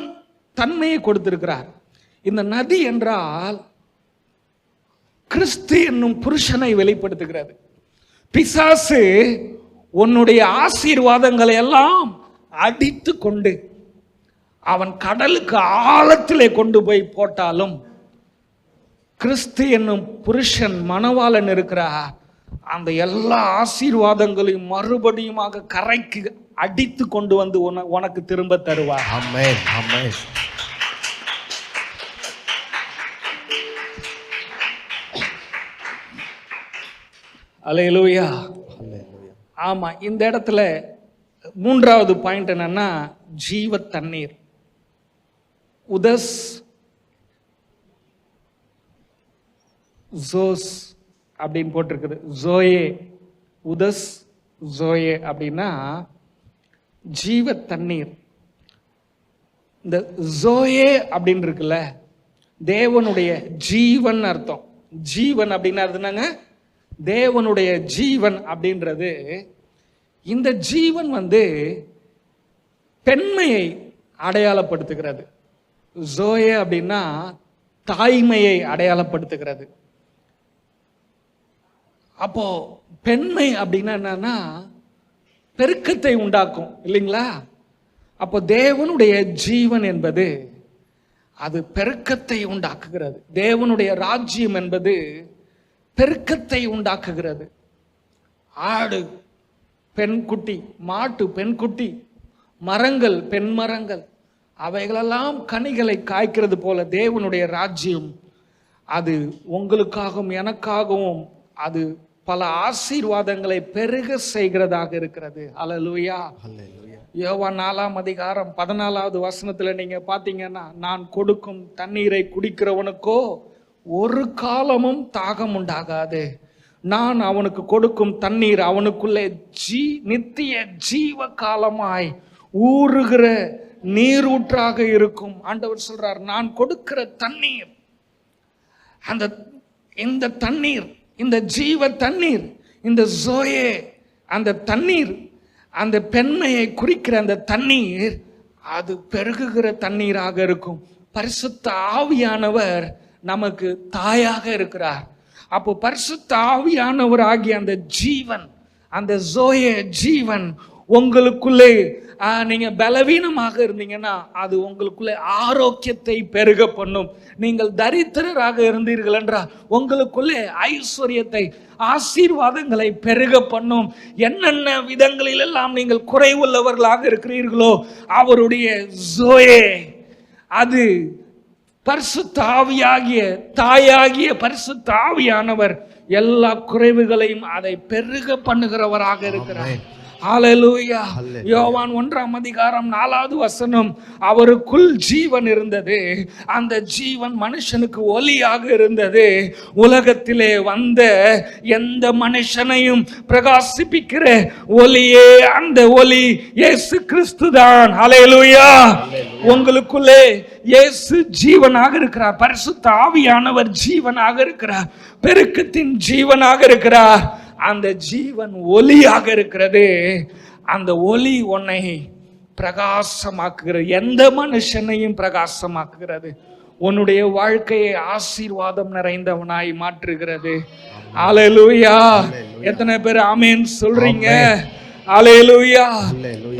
தன்மையை கொடுத்திருக்கிறார். இந்த நதி என்றால் கிறிஸ்து என்னும் புருஷனை வெளிப்படுத்துகிறது. பிசாசு உன்னுடைய ஆசீர்வாதங்களை எல்லாம் அடித்து கொண்டு அவன் கடலுக்கு ஆழத்திலே கொண்டு போய் போட்டாலும் கிறிஸ்து என்னும் புருஷன் மணவாளன் இருக்கிறா, அந்த எல்லா ஆசீர்வாதங்களையும் மறுபடியுமாக கரைக்கு அடித்து கொண்டு வந்து உனக்கு திரும்ப தருவார். ஆமென், ஆமென். அல்லேலூயா. ஆமா, இந்த இடத்துல மூன்றாவது பாயிண்ட் என்னன்னா ஜீவ தண்ணீர். உதஸ் ஜோஸ் அப்படின்னு போட்டிருக்குது. ஜோயே, உதஸ் ஜோயே அப்படின்னா ஜீவ தண்ணீர். இந்த ஜோயே அப்படின்னு இருக்குல்ல, தேவனுடைய ஜீவன் அர்த்தம். ஜீவன் அப்படின்னா என்னங்க? தேவனுடைய ஜீவன் அப்படின்றது. இந்த ஜீவன் பெண்மையை அடையாளப்படுத்துகிறது. ஜோயே அப்படின்னா தாய்மையை அடையாளப்படுத்துகிறது. அப்போ பெண்மை அப்படின்னா என்னன்னா பெருக்கத்தை உண்டாக்கும் இல்லைங்களா? அப்போ தேவனுடைய ஜீவன் என்பது அது பெருக்கத்தை உண்டாக்குகிறது. தேவனுடைய ராஜ்யம் என்பது பெருக்கத்தை உண்டாக்குகிறது. ஆடு பெண்குட்டி, மாட்டு பெண்குட்டி, மரங்கள் பெண் மரங்கள், அவைகளெல்லாம் கனிகளை காய்க்கிறது போல தேவனுடைய ராஜ்யம் அது உங்களுக்காகவும் எனக்காகவும் அது பல ஆசீர்வாதங்களை பெருக செய்கிறதாக இருக்கிறது. அல்லேலூயா. யோவான் 4ஆம் அதிகாரம் 14வது வசனத்துல நீங்க பாத்தீங்கன்னா, நான் கொடுக்கும் தண்ணீரை குடிக்கிறவனுக்கோ ஒரு காலமும் தாகம் உண்டாகாது, நான் அவனுக்கு கொடுக்கும் தண்ணீர் அவனுக்குள்ளே நித்திய ஜீவ காலமாய் ஊறுகிற நீரூற்றாக இருக்கும். ஆண்டவர் சொல்றார், நான் கொடுக்கிற தண்ணீர், இந்த தண்ணீர், இந்த ஜீவ தண்ணீர், இந்த ஜோயே, அந்த தண்ணீர், அந்த பெண்மையை குறிக்கிற அந்த தண்ணீர் அது பெருகுகிற தண்ணீராக இருக்கும். பரிசுத்த ஆவியானவர் நமக்கு தாயாக இருக்கிறார். அப்போ பரிசுத்த ஆவியானவர் ஆகிய அந்த ஜீவன், அந்த ஜோயே ஜீவன் உங்களுக்குள்ளே, நீங்க பலவீனமாக இருந்தீங்கன்னா அது உங்களுக்குள்ளே ஆரோக்கியத்தை பெருக பண்ணும். நீங்கள் தரித்திரராக இருந்தீர்கள் என்றால் உங்களுக்குள்ளே ஐஸ்வர்யத்தை, ஆசீர்வாதங்களை பெருக பண்ணும். என்னென்ன விதங்களில் எல்லாம் நீங்கள் குறைவுள்ளவர்களாக இருக்கிறீர்களோ அவருடைய ஜோயே, அது பரிசுத்த ஆவியாகிய தாயாகிய பரிசுத்த ஆவியானவர் எல்லா குறைவுகளையும் அதை பெருக பண்ணுகிறவராக இருக்கிறார். ஹல்லேலூயா. யோவான் 1ஆம் அதிகாரம் 4வது வசனம், அவருக்குள் ஜீவன் இருந்தது, அந்த ஜீவன் மனுஷனுக்கு ஒளியாக இருந்தது, உலகத்திலே வந்த எந்த மனுஷனையும் பிரகாசிப்பிக்கிற ஒளியே அந்த ஒளி இயேசு கிறிஸ்து தான். ஹல்லேலூயா. உங்களுக்குள்ளே இயேசு ஜீவனாக இருக்கிறார், பரிசுத்த ஆவியானவர் ஜீவனாக இருக்கிறார், பெருக்கத்தின் ஜீவனாக இருக்கிறார். அந்த ஜீவன் ஒளியாக இருக்கிறது. அந்த ஒளி உன்னை பிரகாசமாக்குகிறது, எந்த மனுஷனையும் பிரகாசமாக்குகிறது, உன்னுடைய வாழ்க்கையை ஆசீர்வாதம் நிறைந்தவனாய் மாற்றுகிறது. அல்லேலூயா. எத்தனை பேர் ஆமென் சொல்றீங்க? அல்லேலூயா.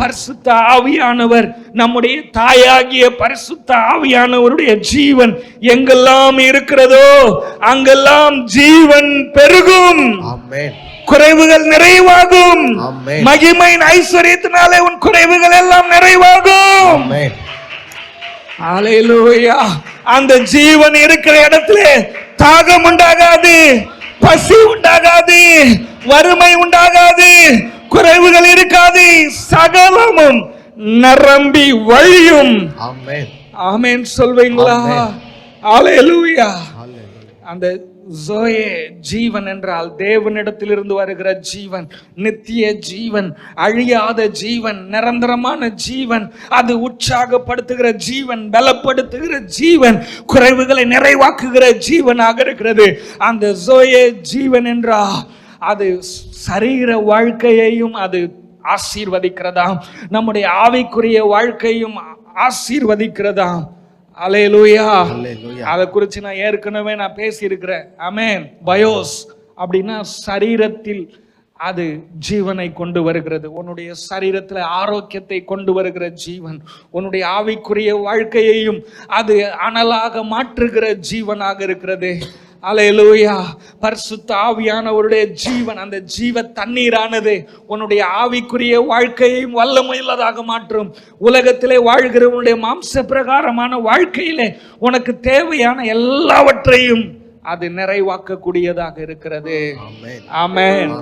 பரிசுத்த ஆவியானவர், நம்முடைய தாயாகிய பரிசுத்த ஆவியானவருடைய ஜீவன் எங்கெல்லாம் இருக்கிறதோ அங்கெல்லாம் ஜீவன் பெருகும். ஆமென். குறைவுகள் நிறைவாகும். ஆமென். மகிமையின் ஐஸ்வரியத்தினாலே உன் குறைவுகள் எல்லாம் நிறைவாகும். ஆமென். அல்லேலூயா. அந்த ஜீவன் இருக்கிற இடத்திலே தாகம் உண்டாகாது, பசி உண்டாகாது, வறுமை உண்டாகாது, குறைவுகள் இருக்காது, சகலமும் நிரம்பி வழியும். ஆமென். ஆமென் சொல்வீங்களா? அல்லேலூயா. அந்த ஜோயே ஜீவன் என்றால் தேவனிடத்திலிருந்து வருகிற ஜீவன், நித்திய ஜீவன், அழியாத ஜீவன், நிரந்தரமான ஜீவன், அது உற்சாகப்படுத்துகிற ஜீவன், பலப்படுத்துகிற ஜீவன், குறைவுகளை நிறைவாக்குகிற ஜீவனாக இருக்கிறது. அந்த ஜோயே ஜீவன் என்றால் அது சரீர வாழ்க்கையையும் அது ஆசீர்வதிக்கிறதாம், நம்முடைய ஆவிக்குரிய வாழ்க்கையும் ஆசீர்வதிக்கிறதாம். அல்லேலூயா. அதை குறித்து நான் ஏற்கனவே பேசி இருக்கிறேன். ஆமென். பயோஸ் அப்படின்னா சரீரத்தில் அது ஜீவனை கொண்டு வருகிறது, உன்னுடைய சரீரத்தில் ஆரோக்கியத்தை கொண்டு வருகிற ஜீவன், உன்னுடைய ஆவிக்குரிய வாழ்க்கையையும் அது அனலாக மாற்றுகிற ஜீவனாக இருக்கிறது. அல்லேலூயா. பரிசுத்த ஆவியானவருடைய ஜீவன், அந்த ஜீவ தண்ணீரானது உன்னுடைய ஆவிக்குரிய வாழ்க்கையையும் வல்லமையுள்ளதாக மாற்றும். உலகத்திலே வாழ்கிறவனுடைய மாம்ச பிரகாரமான வாழ்க்கையிலே உனக்கு தேவையான எல்லாவற்றையும் அது நிறைவாக்கக்கூடியதாக இருக்கிறது. ஆமென்.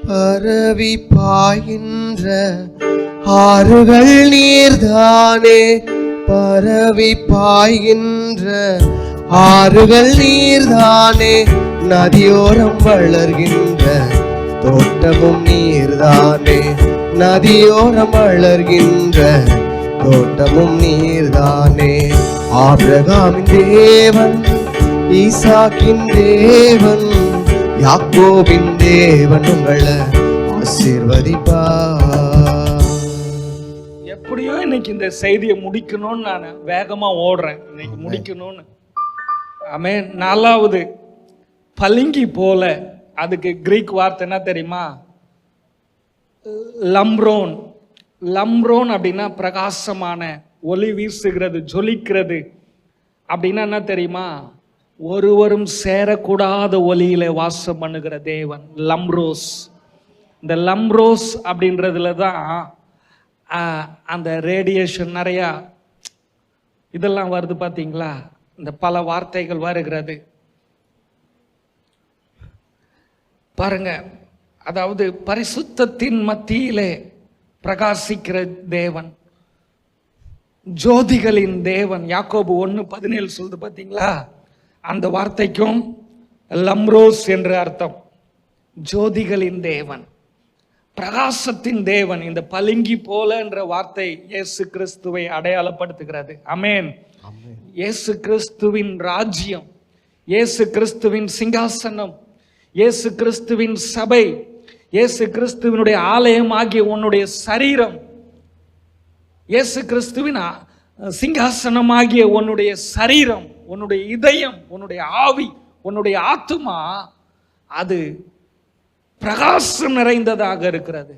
பரவி பாய்கின்ற ஆறுகள் நீர்தானே, பரவி பாய்கின்ற ஆறுகள் நீர்தானே, நதியோரம் வளர்கின்ற தோட்டமும் நீர்தானே, நதியோரம் வளர்கின்ற தோட்டமும் நீர்தானே. ஆபிரகாமின் தேவன், ஈசாக்கின் தேவன், யாக்கோபின் தேவன் உங்களை ஆசீர்வதிப்பார். எப்படியோ இன்னைக்கு இந்த செய்தியை முடிக்கணும்னு நான் வேகமா ஓடுறேன், இன்னைக்கு முடிக்கணும்னு. ஆமென். 4வது பளிங்கு போல, அதுக்கு கிரீக் வார்த்தை என்ன தெரியுமா? லம்ப்ரோன். லம்ப்ரோன் அப்படின்னா பிரகாசமான, ஒளி வீசுகிறது, ஜொலிக்கிறது. அப்படின்னா என்ன தெரியுமா? ஒருவரும் சேரக்கூடாத ஒளியில வாசம் பண்ணுகிற தேவன் லம்ரோஸ். இந்த லம்ரோஸ் அப்படின்றதுல தான் அந்த ரேடியேஷன் நிறையா இதெல்லாம் வருது பார்த்தீங்களா? இந்த பல வார்த்தைகள் வருகிறது பாருங்க. அதாவது பரிசுத்தத்தின் மத்தியிலே பிரகாசிக்கிற தேவன், ஜோதிகளின் தேவன். யாக்கோபு 1:17 சொல்லுது பார்த்தீங்களா? அந்த வார்த்தைக்கும் லம்ரோஸ் என்று அர்த்தம். ஜோதிகளின் தேவன், பிரகாசத்தின் தேவன். இந்த பளிங்கு போல என்ற வார்த்தை இயேசு கிறிஸ்துவை அடையாளப்படுத்துகிறது. ஆமென். இயேசு கிறிஸ்துவின் ராஜ்யம், இயேசு கிறிஸ்துவின் சிங்காசனம், இயேசு கிறிஸ்துவின் சபை, இயேசு கிறிஸ்துவினுடைய ஆலயம் ஆகிய உன்னுடைய சரீரம், இயேசு கிறிஸ்துவின் சிங்காசனமாகிய உன்னுடைய சரீரம், உன்னுடைய இதயம், உன்னுடைய ஆவி, உன்னுடைய ஆத்துமா, அது பிரகாசம் நிறைந்ததாக இருக்கிறது.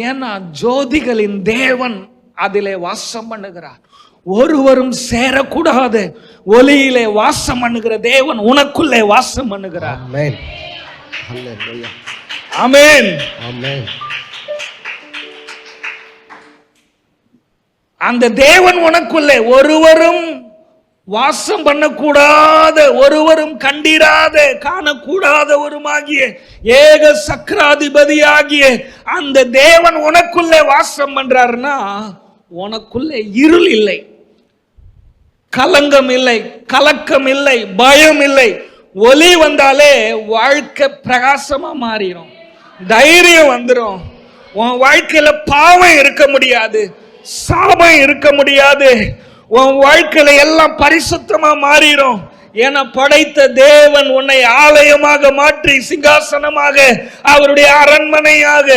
ஏன்னா ஜோதிகளின் தேவன் அதிலே வாசம் பண்ணுகிறார். ஒருவரும் சேரக்கூடாத ஒளியிலே வாசம் பண்ணுகிற தேவன் உனக்குள்ளே வாசம் பண்ணுகிறார். ஆமென். ஹல்லேலூயா. ஆமென். ஆமென். அந்த தேவன் உனக்குள்ளே ஒருவரும் வாசம் பண்ணக்கூடாத, ஒருவரும் கண்டிராத, காணக்கூடாதவருமாகிய ஏக சக்கராதிபதியாகிய அந்த தேவன் உனக்குள்ளே வாசம் பண்றாருன்னா உனக்குள்ளே இருள் இல்லை, கலங்கம் இல்லை, கலக்கம் இல்லை, பயம் இல்லை. ஒளி வந்தாலே வாழ்க்கை பிரகாசமா மாறிடும், தைரியம் வந்துடும். உன் வாழ்க்கையில பாவம் இருக்க முடியாது, சாபம் இருக்க முடியாது. உன் வாழ்க்கையில எல்லாம் பரிசுத்தமா மாறிடும். என படைத்த தேவன் உன்னை ஆலயமாக மாற்றி சிங்காசனமாக, அவருடைய அரண்மனையாக,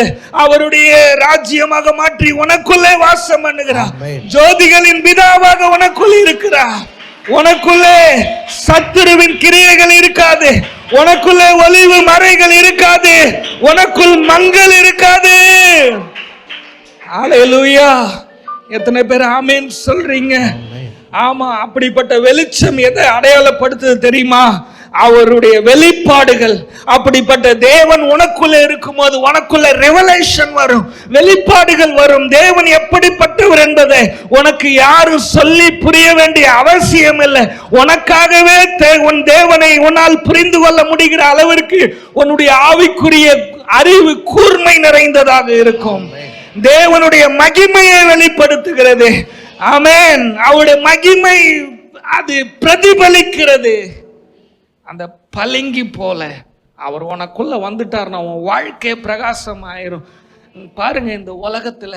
அவருடைய ராஜ்யமாக மாற்றி உனக்குள்ளே வாசம் பண்ணுகிறார். ஜோதிகளின் பிதாவாக உனக்குள் இருக்கிறார். உனக்குள்ளே சத்துருவின் கிரியைகள் இருக்காது, உனக்குள்ளே ஒளிவு மறைகள் இருக்காது, உனக்குள் மங்கள் இருக்காது. அல்லேலூயா. எத்தனை பேர் ஆமென் சொல்றீங்க? ஆமா. அப்படிப்பட்ட வெளிச்சம் எதை அடையாளப்படுத்துது தெரியுமா? அவருடைய வெளிப்பாடுகள். அப்படிப்பட்ட தேவன் உனக்குள்ளே இருக்கும்போது உனக்குள்ள ரெவலேஷன் வரும், வெளிப்பாடுகள் வரும். தேவன் எப்படிப்பட்டவர் என்பதை உனக்கு யாரும் சொல்லி புரிய வேண்டிய அவசியம் இல்லை. உனக்காகவே உன் தேவனை உன்னால் புரிந்து கொள்ள முடிகிற அளவிற்கு உன்னுடைய ஆவிக்குரிய அறிவு கூர்மை நிறைந்ததாக இருக்கும். தேவனுடைய மகிமையை வெளிப்படுத்துகிறது. ஆமென். அவருடைய மகிமை அது பிரதிபலிக்கிறது. அந்த பளிங்கு போல அவர் உனக்குள்ள வந்துட்டார்னா உன் வாழ்க்கை பிரகாசம் ஆயிரும். பாருங்க, இந்த உலகத்துல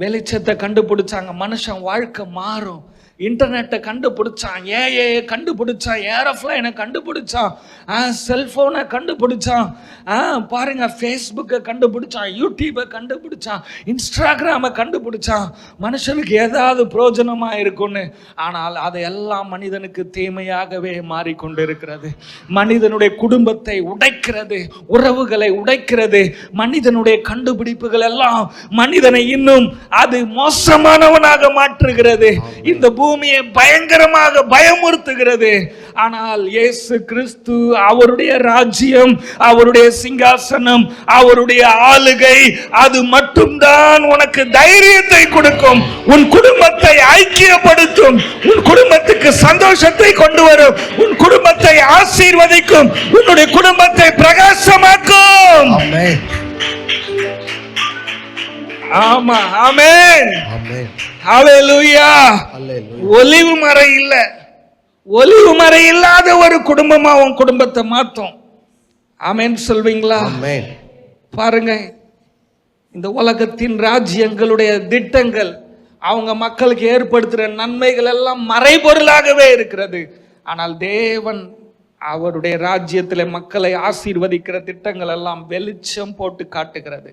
வெளிச்சத்தை கண்டுபிடிச்சாங்க, மனுஷன் வாழ்க்கை மாறும். இன்டர்நெட்டை கண்டுபிடிச்சான், ஏஐ கண்டுபிடிச்சான், ஏரோப்ளைனை கண்டுபிடிச்சான், செல்போனை கண்டுபிடிச்சான், பாருங்க ஃபேஸ்புக்கை கண்டுபிடிச்சான், யூடியூபை கண்டுபிடிச்சான், இன்ஸ்டாகிராமை கண்டுபிடிச்சான். மனுஷனுக்கு ஏதாவது பிரயோஜனமா இருக்கும்னு. ஆனால் அதையெல்லாம் மனிதனுக்கு தீமையாகவே மாறிக்கொண்டிருக்கிறது. மனிதனுடைய குடும்பத்தை உடைக்கிறது, உறவுகளை உடைக்கிறது. மனிதனுடைய கண்டுபிடிப்புகள் எல்லாம் மனிதனை இன்னும் அது மோசமானவனாக மாற்றுகிறது. இந்த பூமியை பயங்கரமாக பயமுறுத்துகிறது. ஆனால் இயேசு கிறிஸ்து, அவருடைய ராஜ்யம், அவருடைய சிங்காசனம், அவருடைய ஆளுகை, அது மட்டும்தான் உனக்கு தைரியத்தை கொடுக்கும், உன் குடும்பத்தை ஐக்கியப்படுத்தும், உன் குடும்பத்துக்கு சந்தோஷத்தை கொண்டு வரும், உன் குடும்பத்தை ஆசீர்வதிக்கும், உன்னுடைய குடும்பத்தை பிரகாசமாக்கும். ஆமா, ஆமென், ஹல்லேலூயா. ஒலிவு மரம் இல்ல, ஒலிவு மரம் இல்லாத ஒரு குடும்பமா உன் குடும்பத்தை மாத்தும். ஆமென் சொல்வீங்களா? பாருங்க, இந்த உலகத்தின் ராஜ்யங்களுடைய திட்டங்கள், அவங்க மக்களுக்கு ஏற்படுத்துற நன்மைகள் எல்லாம் மறைபொருளாகவே இருக்கிறது. ஆனால் தேவன் அவருடைய ராஜ்யத்திலே மக்களை ஆசீர்வதிக்கிற திட்டங்கள் எல்லாம் வெளிச்சம் போட்டு காட்டுகிறது.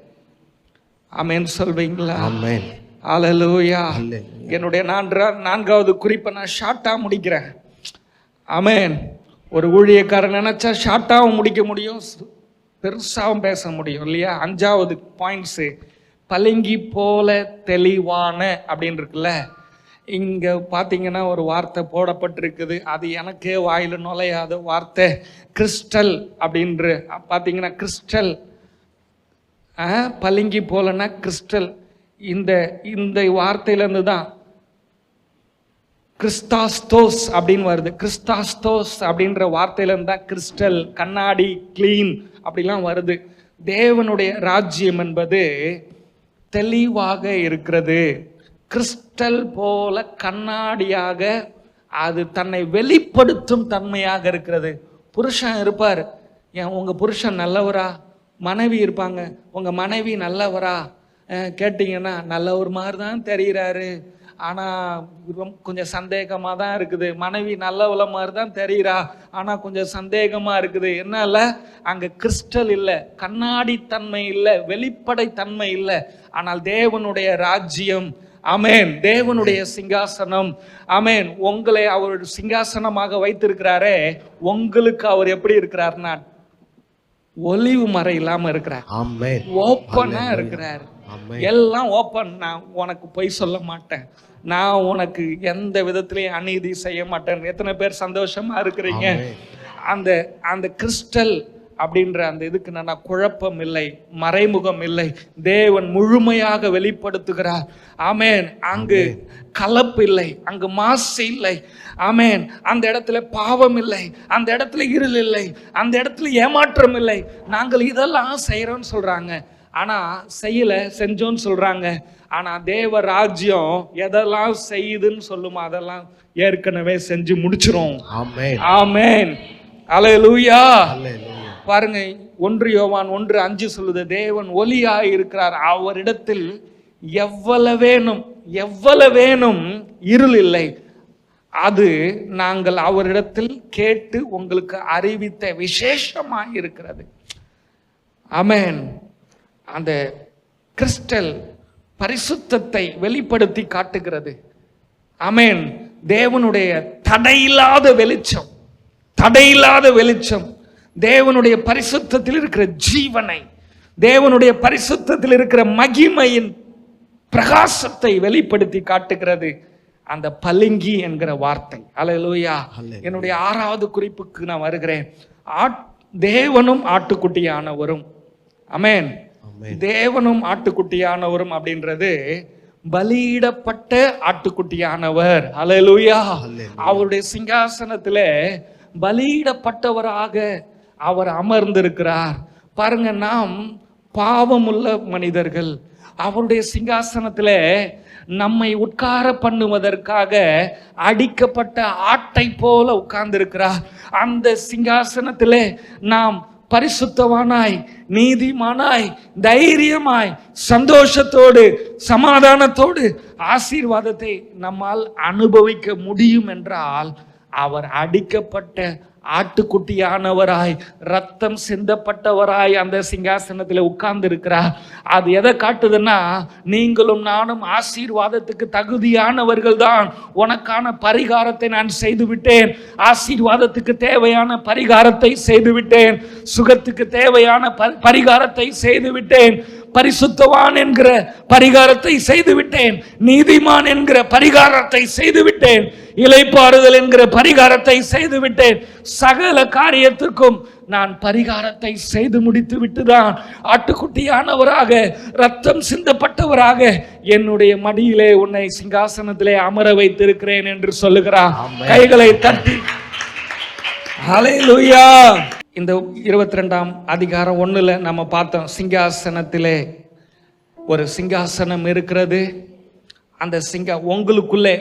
ஆமென் சொல்வீங்களா? ஹல்லேலூயா. என்னுடைய நான்காவது குறிப்பை நான் ஷார்ட்டா முடிக்கிறேன். ஆமென். ஒரு ஊழியக்காரன் நினைச்சா ஷார்ட்டாவும் முடிக்க முடியும், பெருசாவும் பேச முடியும் இல்லையா? 5வது பாயிண்ட்ஸ், பளிங்கி போல தெளிவான அப்படின்னு இருக்குல்ல. இங்க பாத்தீங்கன்னா ஒரு வார்த்தை போடப்பட்டிருக்குது, அது எனக்கே வாயில நுழையாத வார்த்தை, கிறிஸ்டல் அப்படின்ற. பாத்தீங்கன்னா கிறிஸ்டல், பளிங்கி போலன்னா கிறிஸ்டல். இந்த வார்த்தையிலேருந்து தான் கிறிஸ்தாஸ்தோஸ் அப்படின்னு வருது. கிறிஸ்தாஸ்தோஸ் அப்படின்ற வார்த்தையிலேருந்து தான் கிறிஸ்டல், கண்ணாடி, கிளீன் அப்படிலாம் வருது. தேவனுடைய ராஜ்யம் என்பது தெளிவாக இருக்கிறது. கிறிஸ்டல் போல கண்ணாடியாக அது தன்னை வெளிப்படுத்தும் தன்மையாக இருக்கிறது. புருஷன் இருப்பார், உங்க புருஷன் நல்லவரா? மனைவி இருப்பாங்க, உங்க மனைவி நல்லவரா கேட்டிங்கன்னா நல்லவர் மாதிரி தான் தெரிகிறாரு, ஆனால் கொஞ்சம் சந்தேகமாக தான் இருக்குது. மனைவி நல்லவள மாதிரி தான் தெரிகிறா, ஆனால் கொஞ்சம் சந்தேகமாக இருக்குது. என்னால அங்கே கிறிஸ்டல் இல்லை, கண்ணாடி தன்மை இல்லை, வெளிப்படை தன்மை இல்லை. ஆனால் தேவனுடைய ராஜ்யம், ஆமென், தேவனுடைய சிங்காசனம், ஆமென், உங்களை அவர் சிங்காசனமாக வைத்திருக்கிறாரே, உங்களுக்கு அவர் எப்படி இருக்கிறார்னா ஒலிவு மரம் இல்லாம இருக்கிறார், ஓப்பனா இருக்கிறார். எல்லாம் ஓப்பன். நான் உனக்கு பொய் சொல்ல மாட்டேன், நான் உனக்கு எந்த விதத்திலையும் அநீதி செய்ய மாட்டேன். எத்தனை பேர் சந்தோஷமா இருக்கிறீங்க? அந்த அந்த கிறிஸ்டல் அப்படின்ற அந்த இதுக்கு நான் குழப்பம் இல்லை, மறைமுகம் இல்லை, தேவன் முழுமையாக வெளிப்படுத்துகிறார். ஆமென். அங்கு கலப்பு இல்லை, அங்கு மாசு இல்லை. ஆமென். அந்த இடத்துல பாவம் இல்லை, அந்த இடத்துல இருள் இல்லை, அந்த இடத்துல ஏமாற்றம் இல்லை. நாங்கள் இதெல்லாம் செய்யறோம்னு சொல்றாங்க, ஆனா செய்யல, செஞ்சோன்னு சொல்றாங்க. ஆனா தேவ ராஜ்யம் எதெல்லாம் செய்யுதுன்னு சொல்லுமா அதெல்லாம் ஏற்கனவே செஞ்சு முடிச்சிரும். ஆமென், ஹல்லேலூயா. பாருங்க, 1 யோவான் 1:5 சொல்லுது, தேவன் ஒளியாய் இருக்கிறார், அவரிடத்தில் எவ்வளவேனும் இருள் இல்லை, அது நாங்கள் அவரிடத்தில் கேட்டு உங்களுக்கு அறிவித்த விசேஷமாய் இருக்கிறது. ஆமென். அந்த கிறிஸ்டல் பரிசுத்தத்தை வெளிப்படுத்தி காட்டுகிறது. ஆமென். தேவனுடைய தடையில்லாத வெளிச்சம், தடையில்லாத வெளிச்சம், தேவனுடைய பரிசுத்தத்தில் இருக்கிற ஜீவனை, தேவனுடைய பரிசுத்தத்தில் இருக்கிற மகிமையின் பிரகாசத்தை வெளிப்படுத்தி காட்டுகிறது அந்த பளிங்கி என்கிற வார்த்தை. அல்லேலூயா. என்னுடைய 6வது குறிப்புக்கு நான் வருகிறேன். தேவனும் ஆட்டுக்குட்டியானவரும். ஆமென். தேவனும் ஆட்டுக்குட்டியானவரும் அப்படின்றது பலியிடப்பட்ட ஆட்டுக்குட்டியானவர். அல்லேலூயா. அவருடைய சிங்காசனத்திலே பலியிடப்பட்டவராக அவர் அமர்ந்திருக்கிறார். பாருங்க, நாம் பாவமுள்ள மனிதர்கள், அவருடைய சிங்காசனத்துல நம்மை உட்கார பண்ணுவதற்காக அடிக்கப்பட்ட ஆட்டை போல உட்கார்ந்திருக்கிறார். அந்த சிங்காசனத்திலே நாம் பரிசுத்தவானாய், நீதிமானாய், தைரியமாய், சந்தோஷத்தோடு, சமாதானத்தோடு ஆசீர்வாதத்தை நம்மால் அனுபவிக்க முடியும் என்றால் அவர் அடிக்கப்பட்ட ஆட்டுக்குட்டியானவராய், ரத்தம் சிந்தப்பட்டவராய் அந்த சிங்காசனத்தில் உட்கார்ந்து இருக்கிறார். அது எதை காட்டுதுன்னா, நீங்களும் நானும் ஆசீர்வாதத்துக்கு தகுதியானவர்கள் தான். உனக்கான பரிகாரத்தை நான் செய்து விட்டேன், ஆசீர்வாதத்துக்கு தேவையான பரிகாரத்தை செய்து விட்டேன், சுகத்துக்கு தேவையான பரிகாரத்தை செய்து விட்டேன், பரிசுத்தவான் என்கிற பரிகாரத்தை செய்து விட்டேன், நீதிமான் என்கிற பரிகாரத்தை செய்து விட்டேன், இளைப்பாறுதல் என்கிற பரிகாரத்தை செய்து விட்டேன். சகல காரியத்திற்கும் நான் பரிகாரத்தை செய்து முடித்து விட்டுதான் ஆட்டுக்குட்டியானவராக ரத்தம் சிந்தப்பட்டவராக என்னுடைய மடியிலே உன்னை சிங்காசனத்திலே அமர வைத்திருக்கிறேன் என்று சொல்லுகிறார். கைகளை தட்டி ஹல்லேலூயா. இந்த 22ஆம் அதிகாரம் 1ல நம்ம பார்த்தோம், சிங்காசனத்திலே ஒரு சிங்காசனம் இருக்கிறது. அந்த உங்களுக்குள்ளே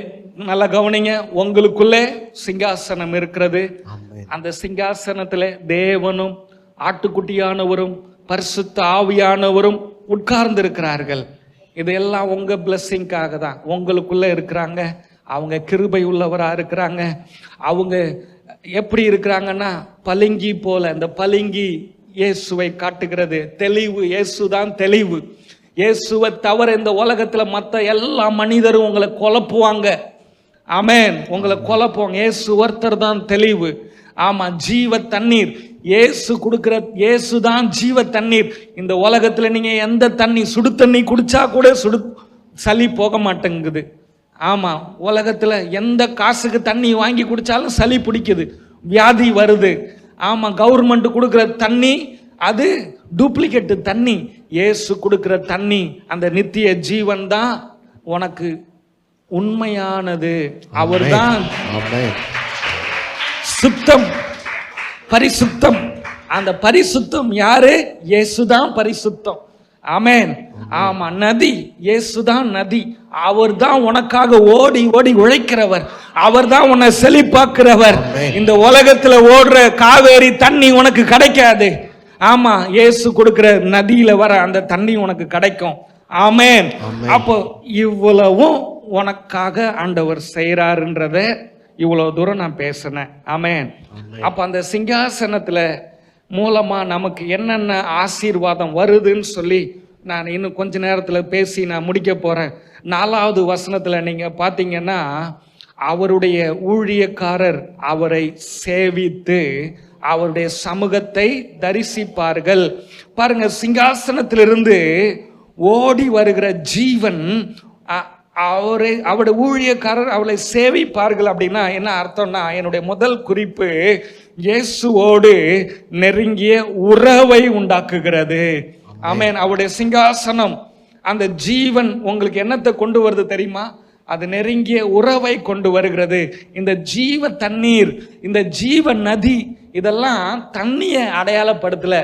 நல்ல கவனிங்க, உங்களுக்குள்ளே சிங்காசனம் இருக்கிறது. அந்த சிங்காசனத்திலே தேவனும் ஆட்டுக்குட்டியானவரும் பரிசுத்த ஆவியானவரும் உட்கார்ந்து இருக்கிறார்கள். இதெல்லாம் உங்க பிளஸ்ஸிங்காக தான். உங்களுக்குள்ள இருக்கிறாங்க, அவங்க கிருபை உள்ளவரா இருக்கிறாங்க. அவங்க எப்படி இருக்கிறாங்கன்னா பளிங்கி போல. இந்த பளிங்கி இயேசுவை காட்டுகிறது. தெளிவு, இயேசுதான் தெளிவு. இயேசுவை தவிர இந்த உலகத்துல மற்ற எல்லா மனிதரும் உங்களை குழப்புவாங்க. ஆமென், உங்களை குழப்புவாங்க. இயேசு ஒருத்தர் தான் தெளிவு. ஆமா, ஜீவ தண்ணீர் இயேசு கொடுக்கிற, இயேசுதான் ஜீவ தண்ணீர். இந்த உலகத்துல நீங்க எந்த தண்ணி, சுடு தண்ணி குடிச்சா கூட சளி போக மாட்டேங்குது. ஆமா, உலகத்துல எந்த காசுக்கு தண்ணி வாங்கி குடிச்சாலும் சளி பிடிக்குது, வியாதி வருது. ஆமா, கவர்மெண்ட் கொடுக்கிற தண்ணி அது டூப்ளிகேட் தண்ணி. இயேசு கொடுக்கிற தண்ணி, அந்த நித்திய ஜீவன் தான் உனக்கு உண்மையானது. அவர்தான் சுத்தம், பரிசுத்தம். அந்த பரிசுத்தம் யாரு? இயேசுதான் பரிசுத்தம். ஆமென். ஆமா, நதி இயேசுதான் நதி. அவர் தான் உனக்காக ஓடி ஓடி உழைக்கிறவர். அவர் தான் உன்னை செழிப்பாக்குறவர். இந்த உலகத்துல ஓடுற காவேரி தண்ணி உனக்கு கிடைக்காது. ஆமா, இயேசு கொடுக்கிற நதியில வர அந்த தண்ணி உனக்கு கிடைக்கும். ஆமென். அப்போ இவ்வளவும் உனக்காக ஆண்டவர் செய்யறாருன்றத இவ்வளவு தூரம் நான் பேசினேன். ஆமென். அப்ப அந்த சிங்காசனத்துல மூலமா நமக்கு என்னென்ன ஆசீர்வாதம் வருதுன்னு சொல்லி நான் இன்னும் கொஞ்ச நேரத்துல பேசி நான் முடிக்க போறேன். 4வது வசனத்துல நீங்க பாத்தீங்கன்னா, அவருடைய ஊழியக்காரர் அவரை சேவித்து அவருடைய சமூகத்தை தரிசிப்பார்கள். பாருங்க, சிங்காசனத்திலிருந்து ஓடி வருகிற ஜீவன் அவருடைய ஊழியக்காரர் அவளை சேவிப்பார்கள். அப்படின்னா என்ன அர்த்தம்னா, என்னுடைய முதல் குறிப்பு இயேசுவோடு நெருங்கிய உறவை உண்டாக்குகிறது. ஆமென். அவருடைய சிங்காசனம், அந்த ஜீவன் உங்களுக்கு என்னத்தை கொண்டு வருது தெரியுமா? அது நெருங்கிய உறவை கொண்டு வருகிறது. இந்த ஜீவ தண்ணீர், இந்த ஜீவ நதி, இதெல்லாம் தண்ணியை அடையாளப்படுத்தல.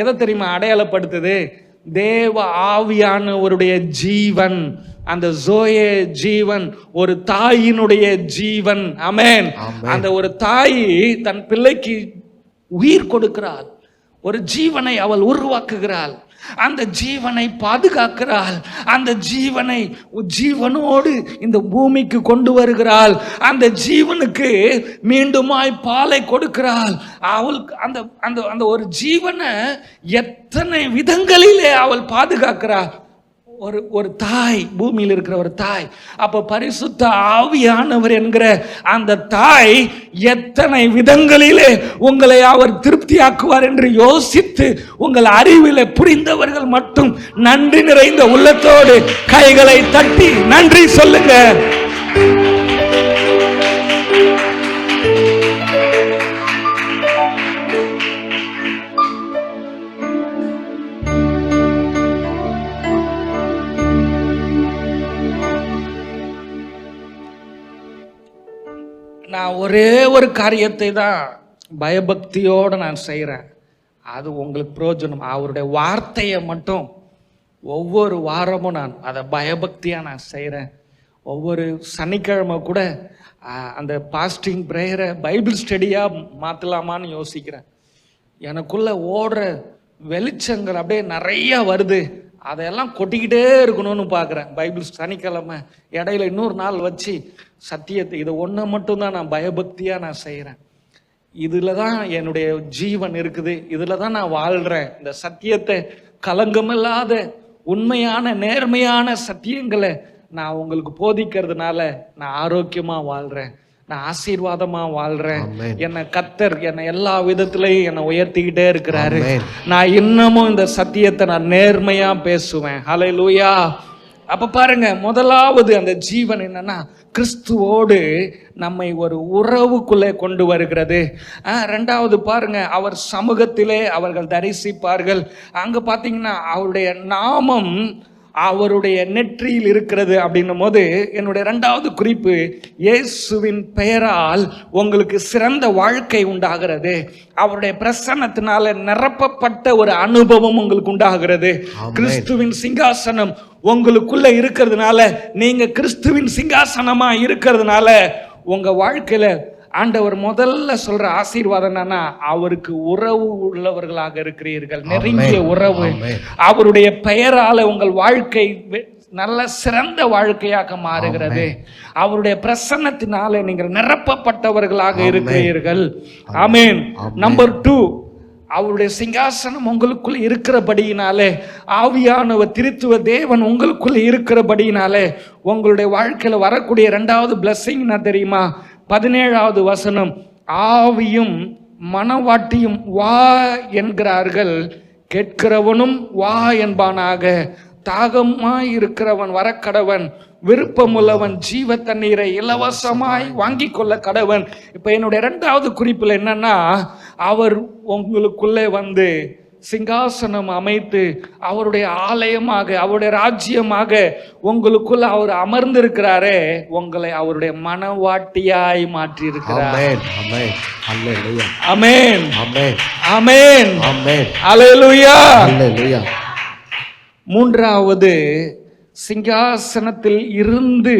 எதை தெரியுமா அடையாளப்படுத்துது? தேவ ஆவியானவருடைய ஜீவன், அந்த ஜோயே ஜீவன், ஒரு தாயினுடைய ஜீவன். ஆமென். அந்த ஒரு தாய் தன் பிள்ளைக்கு உயிர் கொடுக்கிறாள். ஒரு ஜீவனை அவள் உருவாக்குகிறாள். அந்த ஜீவனை பாதுகாக்கிறாள். அந்த ஜீவனை ஜீவனோடு இந்த பூமிக்கு கொண்டு வருகிறாள். அந்த ஜீவனுக்கு மீண்டுமாய் பாலை கொடுக்கிறாள். அவள் அந்த அந்த அந்த ஒரு ஜீவனை எத்தனை விதங்களிலே அவள் பாதுகாக்கிறாள். ஒரு தாய், பூமியில் இருக்கிற ஒரு தாய். அப்ப பரிசுத்த ஆவியானவர் என்கிற அந்த தாய் எத்தனை விதங்களிலே உங்களை அவர் திருப்தியாக்குவார் என்று யோசித்து உங்கள் அறிவிலே புரிந்தவர்கள் மட்டும் நன்றி நிறைந்த உள்ளத்தோடு கைகளை தட்டி நன்றி சொல்லுங்க. நான் ஒரே ஒரு காரியத்தை தான் பயபக்தியோடு நான் செய்கிறேன். அது உங்களுக்கு பிரயோஜனம். அவருடைய வார்த்தையை மட்டும் ஒவ்வொரு வாரமும் நான் அதை பயபக்தியாக நான் செய்கிறேன். ஒவ்வொரு சனிக்கிழமை கூட அந்த பாஸ்டிங் ப்ரேயரை பைபிள் ஸ்டடியாக மாற்றலாமான்னு யோசிக்கிறேன். எனக்குள்ள ஓடுற வெளிச்சங்கள் அப்படியே நிறையா வருது. அதையெல்லாம் கொட்டிக்கிட்டே இருக்கணும்னு பார்க்குறேன். பைபிள் சனிக்கிழமை இடையில இன்னொரு நாள் வச்சு சத்தியத்தை, இதை ஒன்றை மட்டும்தான் நான் பயபக்தியாக நான் செய்கிறேன். இதில் தான் என்னுடைய ஜீவன் இருக்குது, இதில் தான் நான் வாழ்கிறேன். இந்த சத்தியத்தை, கலங்கமில்லாத உண்மையான நேர்மையான சத்தியங்களை நான் உங்களுக்கு போதிக்கிறதுனால நான் ஆரோக்கியமாக வாழ்கிறேன். நான் ஆசீர்வாதமா வாழ்றேன். ஆமென். என்னை கர்த்தர் என்னை எல்லா விதத்திலையும் என்னை உயர்த்திக்கிட்டே இருக்கிறாரு. ஆமென். நான் இன்னமும் இந்த சத்தியத்தை நான் நேர்மையா பேசுவேன். ஹல்லேலூயா. அப்ப பாருங்க, முதலாவது அந்த ஜீவன் என்னன்னா கிறிஸ்துவோடு நம்மை ஒரு உறவுக்குள்ளே கொண்டு வருகிறது. ரெண்டாவது பாருங்க, அவர் சமூகத்திலே அவர்கள் தரிசிப்பார்கள். அங்க பாத்தீங்கன்னா அவருடைய நாமம் அவருடைய நெற்றியில் இருக்கிறது அப்படின்னும் போது என்னுடைய இரண்டாவது குறிப்பு, இயேசுவின் பெயரால் உங்களுக்கு சிறந்த வாழ்க்கை உண்டாகிறது. அவருடைய பிரசன்னத்தினால நிரப்பப்பட்ட ஒரு அனுபவம் உங்களுக்கு உண்டாகிறது. கிறிஸ்துவின் சிங்காசனம் உங்களுக்குள்ள இருக்கிறதுனால, நீங்க கிறிஸ்துவின் சிங்காசனமா இருக்கிறதுனால உங்க வாழ்க்கையில ஆண்டவர் முதல்ல சொல்ற ஆசீர்வாதம் என்னன்னா, அவருக்கு உறவு உள்ளவர்களாக இருக்கிறீர்கள், நெருங்கிய உறவு. அவருடைய பெயரால உங்கள் வாழ்க்கை நல்ல சிறந்த வாழ்க்கையாக மாறுகிறது. அவருடைய பிரசன்னத்தினால நீங்கள் நிரப்பப்பட்டவர்களாக இருக்கிறீர்கள். ஆமென். நம்பர் 2, அவருடைய சிங்காசனம் உங்களுக்குள்ள இருக்கிறபடியினாலே, ஆவியானவர் திருத்துவ தேவன் உங்களுக்குள்ள இருக்கிறபடியினாலே உங்களுடைய வாழ்க்கையில வரக்கூடிய இரண்டாவது பிளஸிங் என்ன தெரியுமா? 17வது வசனம், ஆவியும் மனவாட்டியும் வா என்கிறார்கள், கேட்கிறவனும் வா என்பானாக. தாகமாய் இருக்கிறவன் வரக்கடவன், விருப்பமுள்ளவன் ஜீவ தண்ணீரை இலவசமாய் வாங்கி கொள்ள கடவன். இப்ப என்னுடைய இரண்டாவது குறிப்பில் என்னன்னா, அவர் உங்களுக்குள்ளே வந்து சிங்காசனம் அமைத்து அவருடைய ஆலயமாக, அவருடைய ராஜ்யமாக உங்களுக்குள்ள அவர் அமர்ந்திருக்கிறாரே, உங்களை அவருடைய மனவாட்டியாய் மாற்றி இருக்கிறார். ஆமென். ஆமென். அல்லேலூயா. மூன்றாவது, சிங்காசனத்தில் இருந்து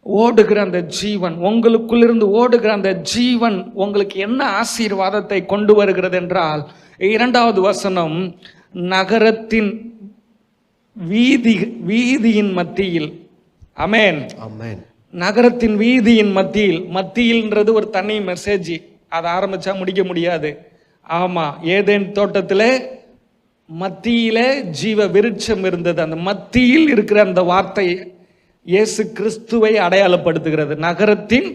ஓடுகிற அந்த ஜீவன், உங்களுக்குள்ளிருந்து ஓடுகிற அந்த ஜீவன் உங்களுக்கு என்ன ஆசீர்வாதத்தை கொண்டு வருகிறது என்றால், 2வது வசனம், நகரத்தின் வீதியின் மத்தியில். ஆமென். நகரத்தின் வீதியின் மத்தியில்ன்றது ஒரு தனி மெசேஜ், அதை ஆரம்பிச்சா முடிக்க முடியாது. ஆமா, ஏதேன் தோட்டத்திலே மத்தியிலே ஜீவ விருட்சம் இருந்தது. அந்த மத்தியில் இருக்கிற அந்த வார்த்தை இயேசு கிறிஸ்துவை அடையாளப்படுத்துகிறது. நகரத்தின்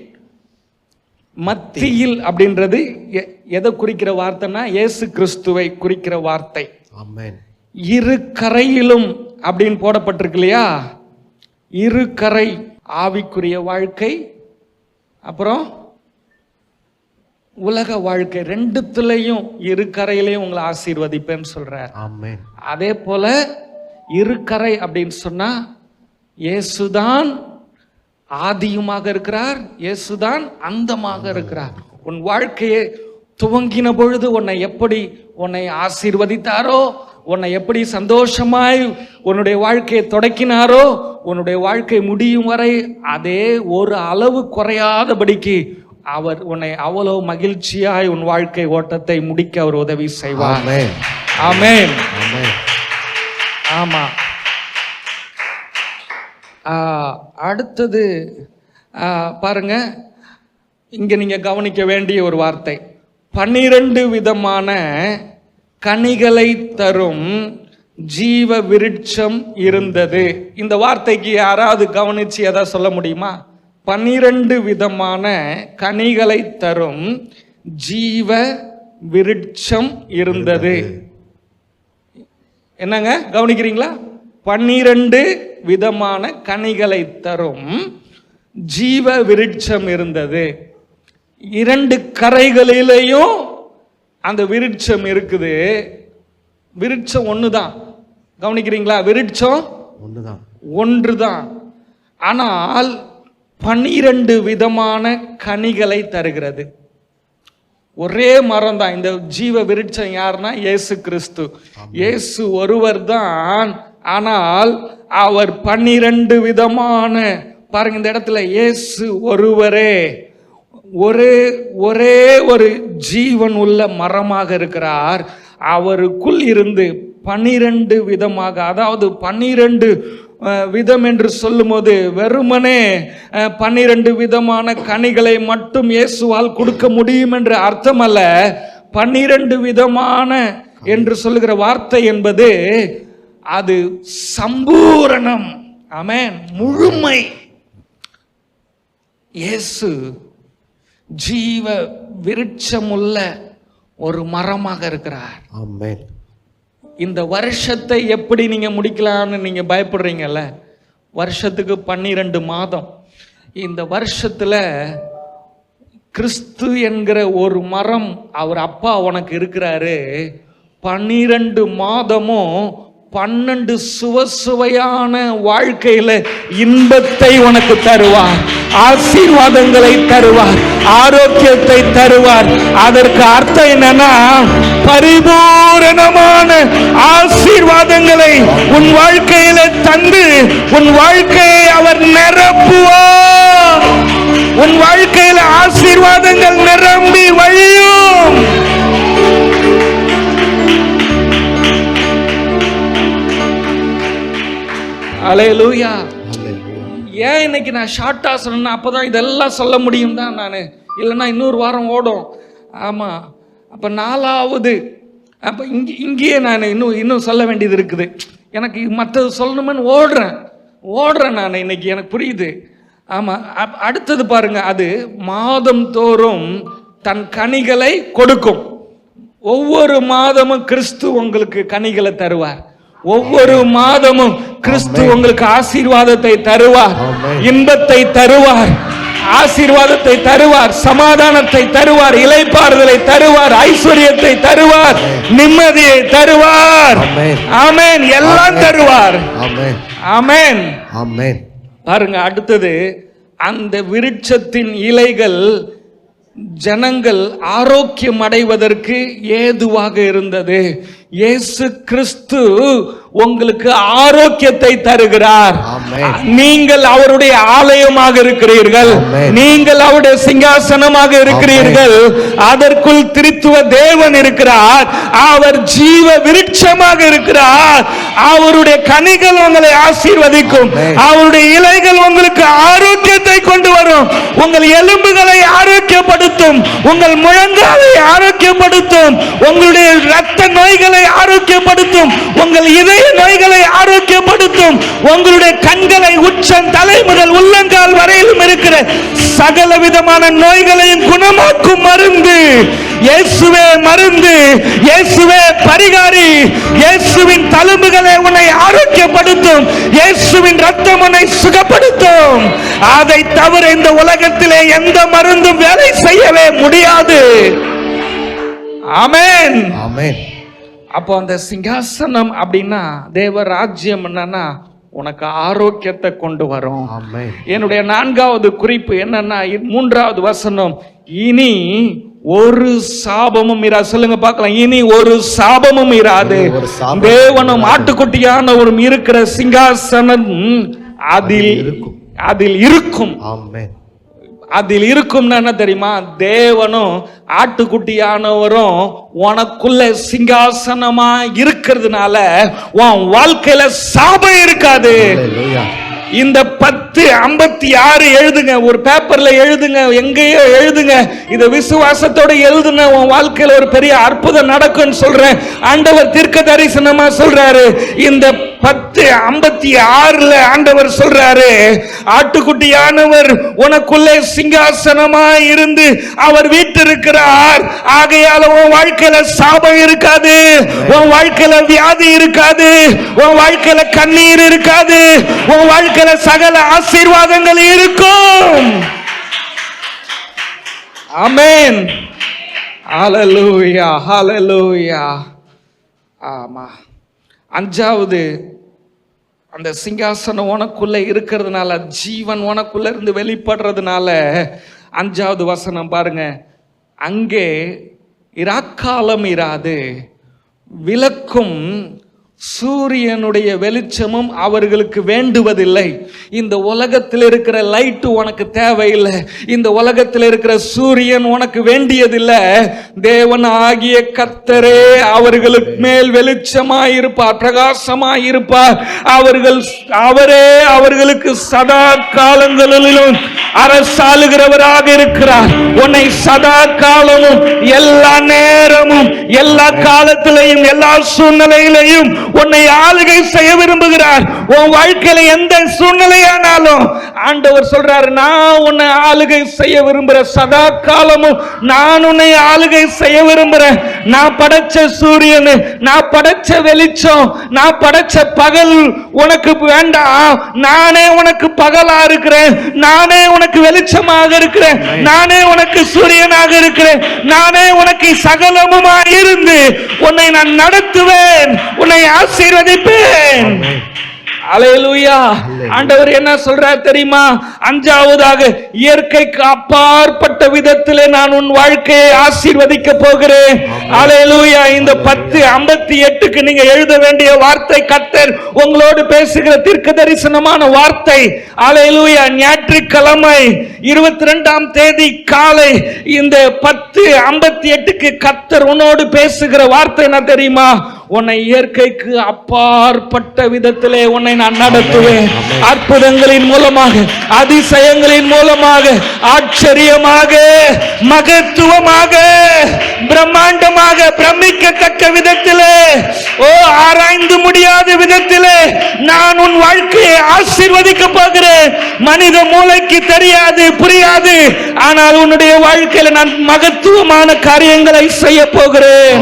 மத்தியில் அப்படின்றது எதை குறிக்கிற வார்த்தைன்னா, இயேசு கிறிஸ்துவை குறிக்கிற வார்த்தை. இரு கரையிலும் அப்படின்னு போடப்பட்டிருக்கு இல்லையா? இரு கரை, ஆவிக்குரிய வாழ்க்கை, அப்புறம் உலக வாழ்க்கை, ரெண்டுத்துலயும் இரு கரையிலையும் உங்களை ஆசீர்வதிப்பேன்னு சொல்றார். அதே போல இரு கரை அப்படின்னு சொன்னா, இயேசுதான் ஆதியுமாக இருக்கிறார், இயேசுதான் அந்தமாக இருக்கிறார். உன் வாழ்க்கையை துவங்கின பொழுது உன்னை ஆசீர்வதித்தாரோ, உன்னை எப்படி சந்தோஷமாய் உன்னுடைய வாழ்க்கையை தொடக்கினாரோ, உன்னுடைய வாழ்க்கை முடியும் வரை அதே ஒரு அளவு குறையாதபடிக்கு அவர் உன்னை அவ்வளவு மகிழ்ச்சியாய் உன் வாழ்க்கை ஓட்டத்தை முடிக்க அவர் உதவி செய்வார். ஆமென். ஆமா. அடுத்தது பாருங்க, இங்க நீங்க கவனிக்க வேண்டிய ஒரு வார்த்தை, 12 விதமான கனிகளை தரும் ஜீவ விருட்சம் இருந்தது. இந்த வார்த்தைக்கு யாராவது கவனிச்சு எதாவது சொல்ல முடியுமா? 12 விதமான கனிகளை தரும் ஜீவ விருட்சம் இருந்தது. என்னங்க கவனிக்கிறீங்களா? 12 விதமான கனிகளை தரும் ஜீவ விருட்சம் இருந்தது. 2 கரைகளிலேயும் அந்த விருட்சம் இருக்குது. விருட்சம் ஒண்ணுதான். கவனிக்கிறீங்களா? விருட்சம் ஒன்றுதான். ஆனால் 12 விதமான கனிகளை தருகிறது. ஒரே மரம் தான். இந்த ஜீவ விருட்சம் யாருன்னா இயேசு கிறிஸ்து. இயேசு ஒருவர் தான். ஆனால் அவர் 12 விதமான, பாருங்க இந்த இடத்துல இயேசு ஒருவரே ஒரே ஒரு ஜீவன் உள்ள மரமாக இருக்கிறார். அவருக்குள் இருந்து 12 விதமாக, அதாவது 12 விதம் என்று சொல்லும் போது வெறுமனே 12 விதமான கனிகளை மட்டும் இயேசுவால் கொடுக்க முடியும் என்று அர்த்தம் அல்ல. 12 விதமான என்று சொல்லுகிற வார்த்தை என்பது அது சம்பூரணம். ஆமென். முழுமை. இயேசு ஜீவ விருட்சமுள்ள ஒரு மரமாக இருக்கிறார். ஆமென். இந்த வருஷத்தை எப்படி நீங்க முடிக்கலாம்னு நீங்க பயப்படுறீங்கல்ல? வருஷத்துக்கு 12 மாதம். இந்த வருஷத்துல கிறிஸ்து என்கிற ஒரு மரம் அவர் அப்பா உனக்கு இருக்கிறாரு. 12 மாதமும் 12 சுவையான வாழ்க்கையில இன்பத்தை உனக்கு தருவார், ஆசீர்வாதங்களை தருவார், ஆரோக்கியத்தை தருவார். அதற்கு அர்த்தம் என்னன்னா, பரிபூரணமான ஆசீர்வாதங்களை உன் வாழ்க்கையில தந்து உன் வாழ்க்கையை அவர் நிரப்புவார். உன் வாழ்க்கையில ஆசீர்வாதங்கள் நிரம்பி வழியும். அல்லேலூயா. ஏன் இன்னைக்கு நான் ஷார்ட்டா சொன்னேன்னா, அப்பதான் இதெல்லாம் சொல்ல முடியும் தான் நான், இல்லைன்னா இன்னொரு வாரம் ஓடும். ஆமா, அப்ப 4வது, அப்ப இங்கேயே நான் இன்னும் சொல்ல வேண்டியது இருக்குது. எனக்கு மற்றது சொல்லணும்னு ஓடுறேன் நான் இன்னைக்கு, எனக்கு புரியுது. ஆமா, அடுத்தது பாருங்க, அது மாதம் தோறும் தன் கனிகளை கொடுக்கும். ஒவ்வொரு மாதமும் கிறிஸ்து உங்களுக்கு கனிகளை தருவார். ஒவ்வொரு மாதமும் கிறிஸ்து உங்களுக்கு ஆசீர்வாதத்தை தருவார், இன்பத்தை தருவார், ஆசீர்வாதத்தை தருவார், சமாதானத்தை தருவார், இளைப்பாறுதலை தருவார், ஐஸ்வர்யத்தை தருவார், நிம்மதியை தருவார். ஆமென். எல்லாம் தருவார். ஆமென். ஆமென். பாருங்க, அடுத்தது, அந்த விருட்சத்தின் இலைகள் ஜனங்கள் ஆரோக்கியம் அடைவதற்கு ஏதுவாக இருந்தது. இயேசு கிறிஸ்து உங்களுக்கு ஆரோக்கியத்தை தருகிறார். நீங்கள் அவருடைய ஆலயமாக இருக்கிறீர்கள், நீங்கள் அவருடைய சிங்காசனமாக இருக்கிறீர்கள். அதற்குள் திரித்துவ தேவன் இருக்கிறார். அவர் ஜீவ விருட்சமாக இருக்கிறார். அவருடைய கனிகள் உங்களை ஆசீர்வதிக்கும். அவருடைய இலைகள் உங்களுக்கு ஆரோக்கியத்தை கொண்டு வரும். உங்கள் எலும்புகளை ஆரோக்கியப்படுத்தும், உங்கள் முழங்காலை ஆரோக்கியப்படுத்தும், உங்களுடைய இரத்த நோய்களை ஆரோக்கியப்படுத்தும், உங்கள் இதய நோய்களை ஆரோக்கியப்படுத்தும், உங்களுடைய கண்களை உச்சம் தலை முதல் உள்ளங்கால் வரையிலும் இருக்கிற சகல விதமான நோய்களையும் குணமாக்கும் மருந்து. இயேசுவே மருந்து, இயேசுவே பரிகாரி. இயேசுவின் தழும்புகளை உன்னை ஆரோக்கியப்படுத்தும், இயேசுவின் ரத்தம் உன்னை சுகப்படுத்தும். அதை தவிர இந்த உலகத்திலே எந்த மருந்தும் வேலை செய்யவே முடியாது. ஆமென். ஆமென். அப்போ அந்த சிங்காசனம் அப்படின்னா, தேவ ராஜ்யம் என்னன்னா, உனக்கு ஆரோக்கியத்தை கொண்டு வரும். என்னுடைய 4வது குறிப்பு என்னன்னா, 3வது வசனம், இனி ஒரு சாபமும் இராது. சொல்லுங்க பார்க்கலாம், இனி ஒரு சாபமும் இராது. தேவனும் ஆட்டுக்குட்டியானவரும் இருக்கிற சிங்காசனம் அதில் இருக்கும். அதில் இருக்கும்னா என்ன தெரியுமா? தேவனும் ஆட்டுக்குட்டியானவரும் உனக்குள்ள சிங்காசனமா இருக்கிறதுனால உன் வாழ்க்கையில சாபம் இருக்காது. இந்த 10:56 எழுதுங்க, ஒரு பேப்பர்ல எழுதுங்க, எங்கேயோ எழுதுங்க. இத விசுவாசத்தோட எழுதுன உன் வாழ்க்கையில ஒரு பெரிய அற்புதம் நடக்கும்னு சொல்றேன். ஆண்டவர் தீர்க்க தரிசனமா சொல்றாரு. இந்த 10:56 ஆண்டவர் சொல்றாரு, ஆட்டுக்குட்டியானவர் உனக்குள்ளே சிங்காசனமா இருந்து அவர் வீற்றிருக்கிறார். ஆகையால உன் வாழ்க்கையில சாபம் இருக்காது, உன் வாழ்க்கையில வியாதி இருக்காது, உன் வாழ்க்கையில கண்ணீர் இருக்காது, உன் வாழ்க்கையில சகல ஆசீர்வாதங்கள் இருக்கும். ஆமென். ஹல்லேலூயா, ஹல்லேலூயா. ஆமா. 5வது, அந்த சிங்காசனம் உனக்குள்ள இருக்கிறதுனால, ஜீவன் உனக்குள்ள இருந்து வெளிப்படுறதுனால, 5வது வசனம் பாருங்க, அங்கே இராக்காலம் இராது, விளக்கும் சூரியனுடைய வெளிச்சமும் அவர்களுக்கு வேண்டுவதில்லை. இந்த உலகத்தில் இருக்கிற லைட் உனக்கு தேவையில்லை, இந்த உலகத்தில் இருக்கிற சூரியன் உனக்கு வேண்டியதில்லை. தேவன் ஆகிய கர்த்தரே அவர்களுக்கு மேல் வெளிச்சமாயிருப்பார், பிரகாசமாயிருப்பார். அவரே அவர்களுக்கு சதா காலங்களிலும் அரசாளுகிறவராக இருக்கிறார். உன்னை சதா காலமும் எல்லா நேரமும் எல்லா காலத்திலையும் எல்லா சூழ்நிலையிலையும் உன்னை ஆளுகை செய்ய விரும்புகிறார். உன் வாழ்க்கையில எந்த சூழ்நிலையானாலும் ஆண்டவர் சொல்றாரு, நான் உன்னை ஆளுகை செய்ய விரும்புறேன். சதா காலமும் நான் உன்னை ஆளுகை செய்ய விரும்புறேன். நான் படைச்ச சூரியன், நான் படைச்ச வெளிச்சம், நான் படைச்ச பகல் உனக்கு வேண்டாம். நானே உனக்கு பகலா இருக்கிறேன், நானே உனக்கு வெளிச்சமாக இருக்கிறேன், நானே உனக்கு சூரியனாக இருக்கிறேன், நானே உனக்கு சகலமுமா இருந்து உன்னை நான் நடத்துவேன், உன்னை ஆசீர்வதிப்பேன். அல்லேலூயா. ஆண்டவர் என்ன சொல்றார் தெரியுமா? அஞ்சாவதாக, இயற்கைக்கு அப்பாற்பட்ட விதத்திலே நான் உன் வாழ்க்கையை ஆசீர்வதிக்க போகிறேன். அல்லேலூயா. இந்த 10:58க்கு நீங்க எழுத வேண்டிய வார்த்தை, கர்த்தர் உங்களோடு பேசுகிற தீர்க்க தரிசனமான வார்த்தை. அல்லேலூயா. ஞாயிற்றுக்கிழமை 22ஆம் தேதி காலை இந்த 10:58க்கு கர்த்தர் உன்னோடு பேசுகிற வார்த்தை என்ன தெரியுமா? உன்னை இயற்கைக்கு அப்பாற்பட்ட விதத்திலே உன்னை நான் நடத்துவேன். அற்புதங்களின் மூலமாக, அதிசயங்களின் மூலமாக, ஆச்சரியமாக, மகத்துவமாக, பிரம்மாண்டமாக, பிரமிக்கத்தக்க விதத்திலே, ஆராய்ந்து முடியாத விதத்திலே நான் உன் வாழ்க்கையை ஆசீர்வதிக்க போகிறேன். மனித மூளைக்கு தெரியாது, புரியாது. ஆனால் உன்னுடைய வாழ்க்கையில நான் மகத்துவமான காரியங்களை செய்ய போகிறேன்.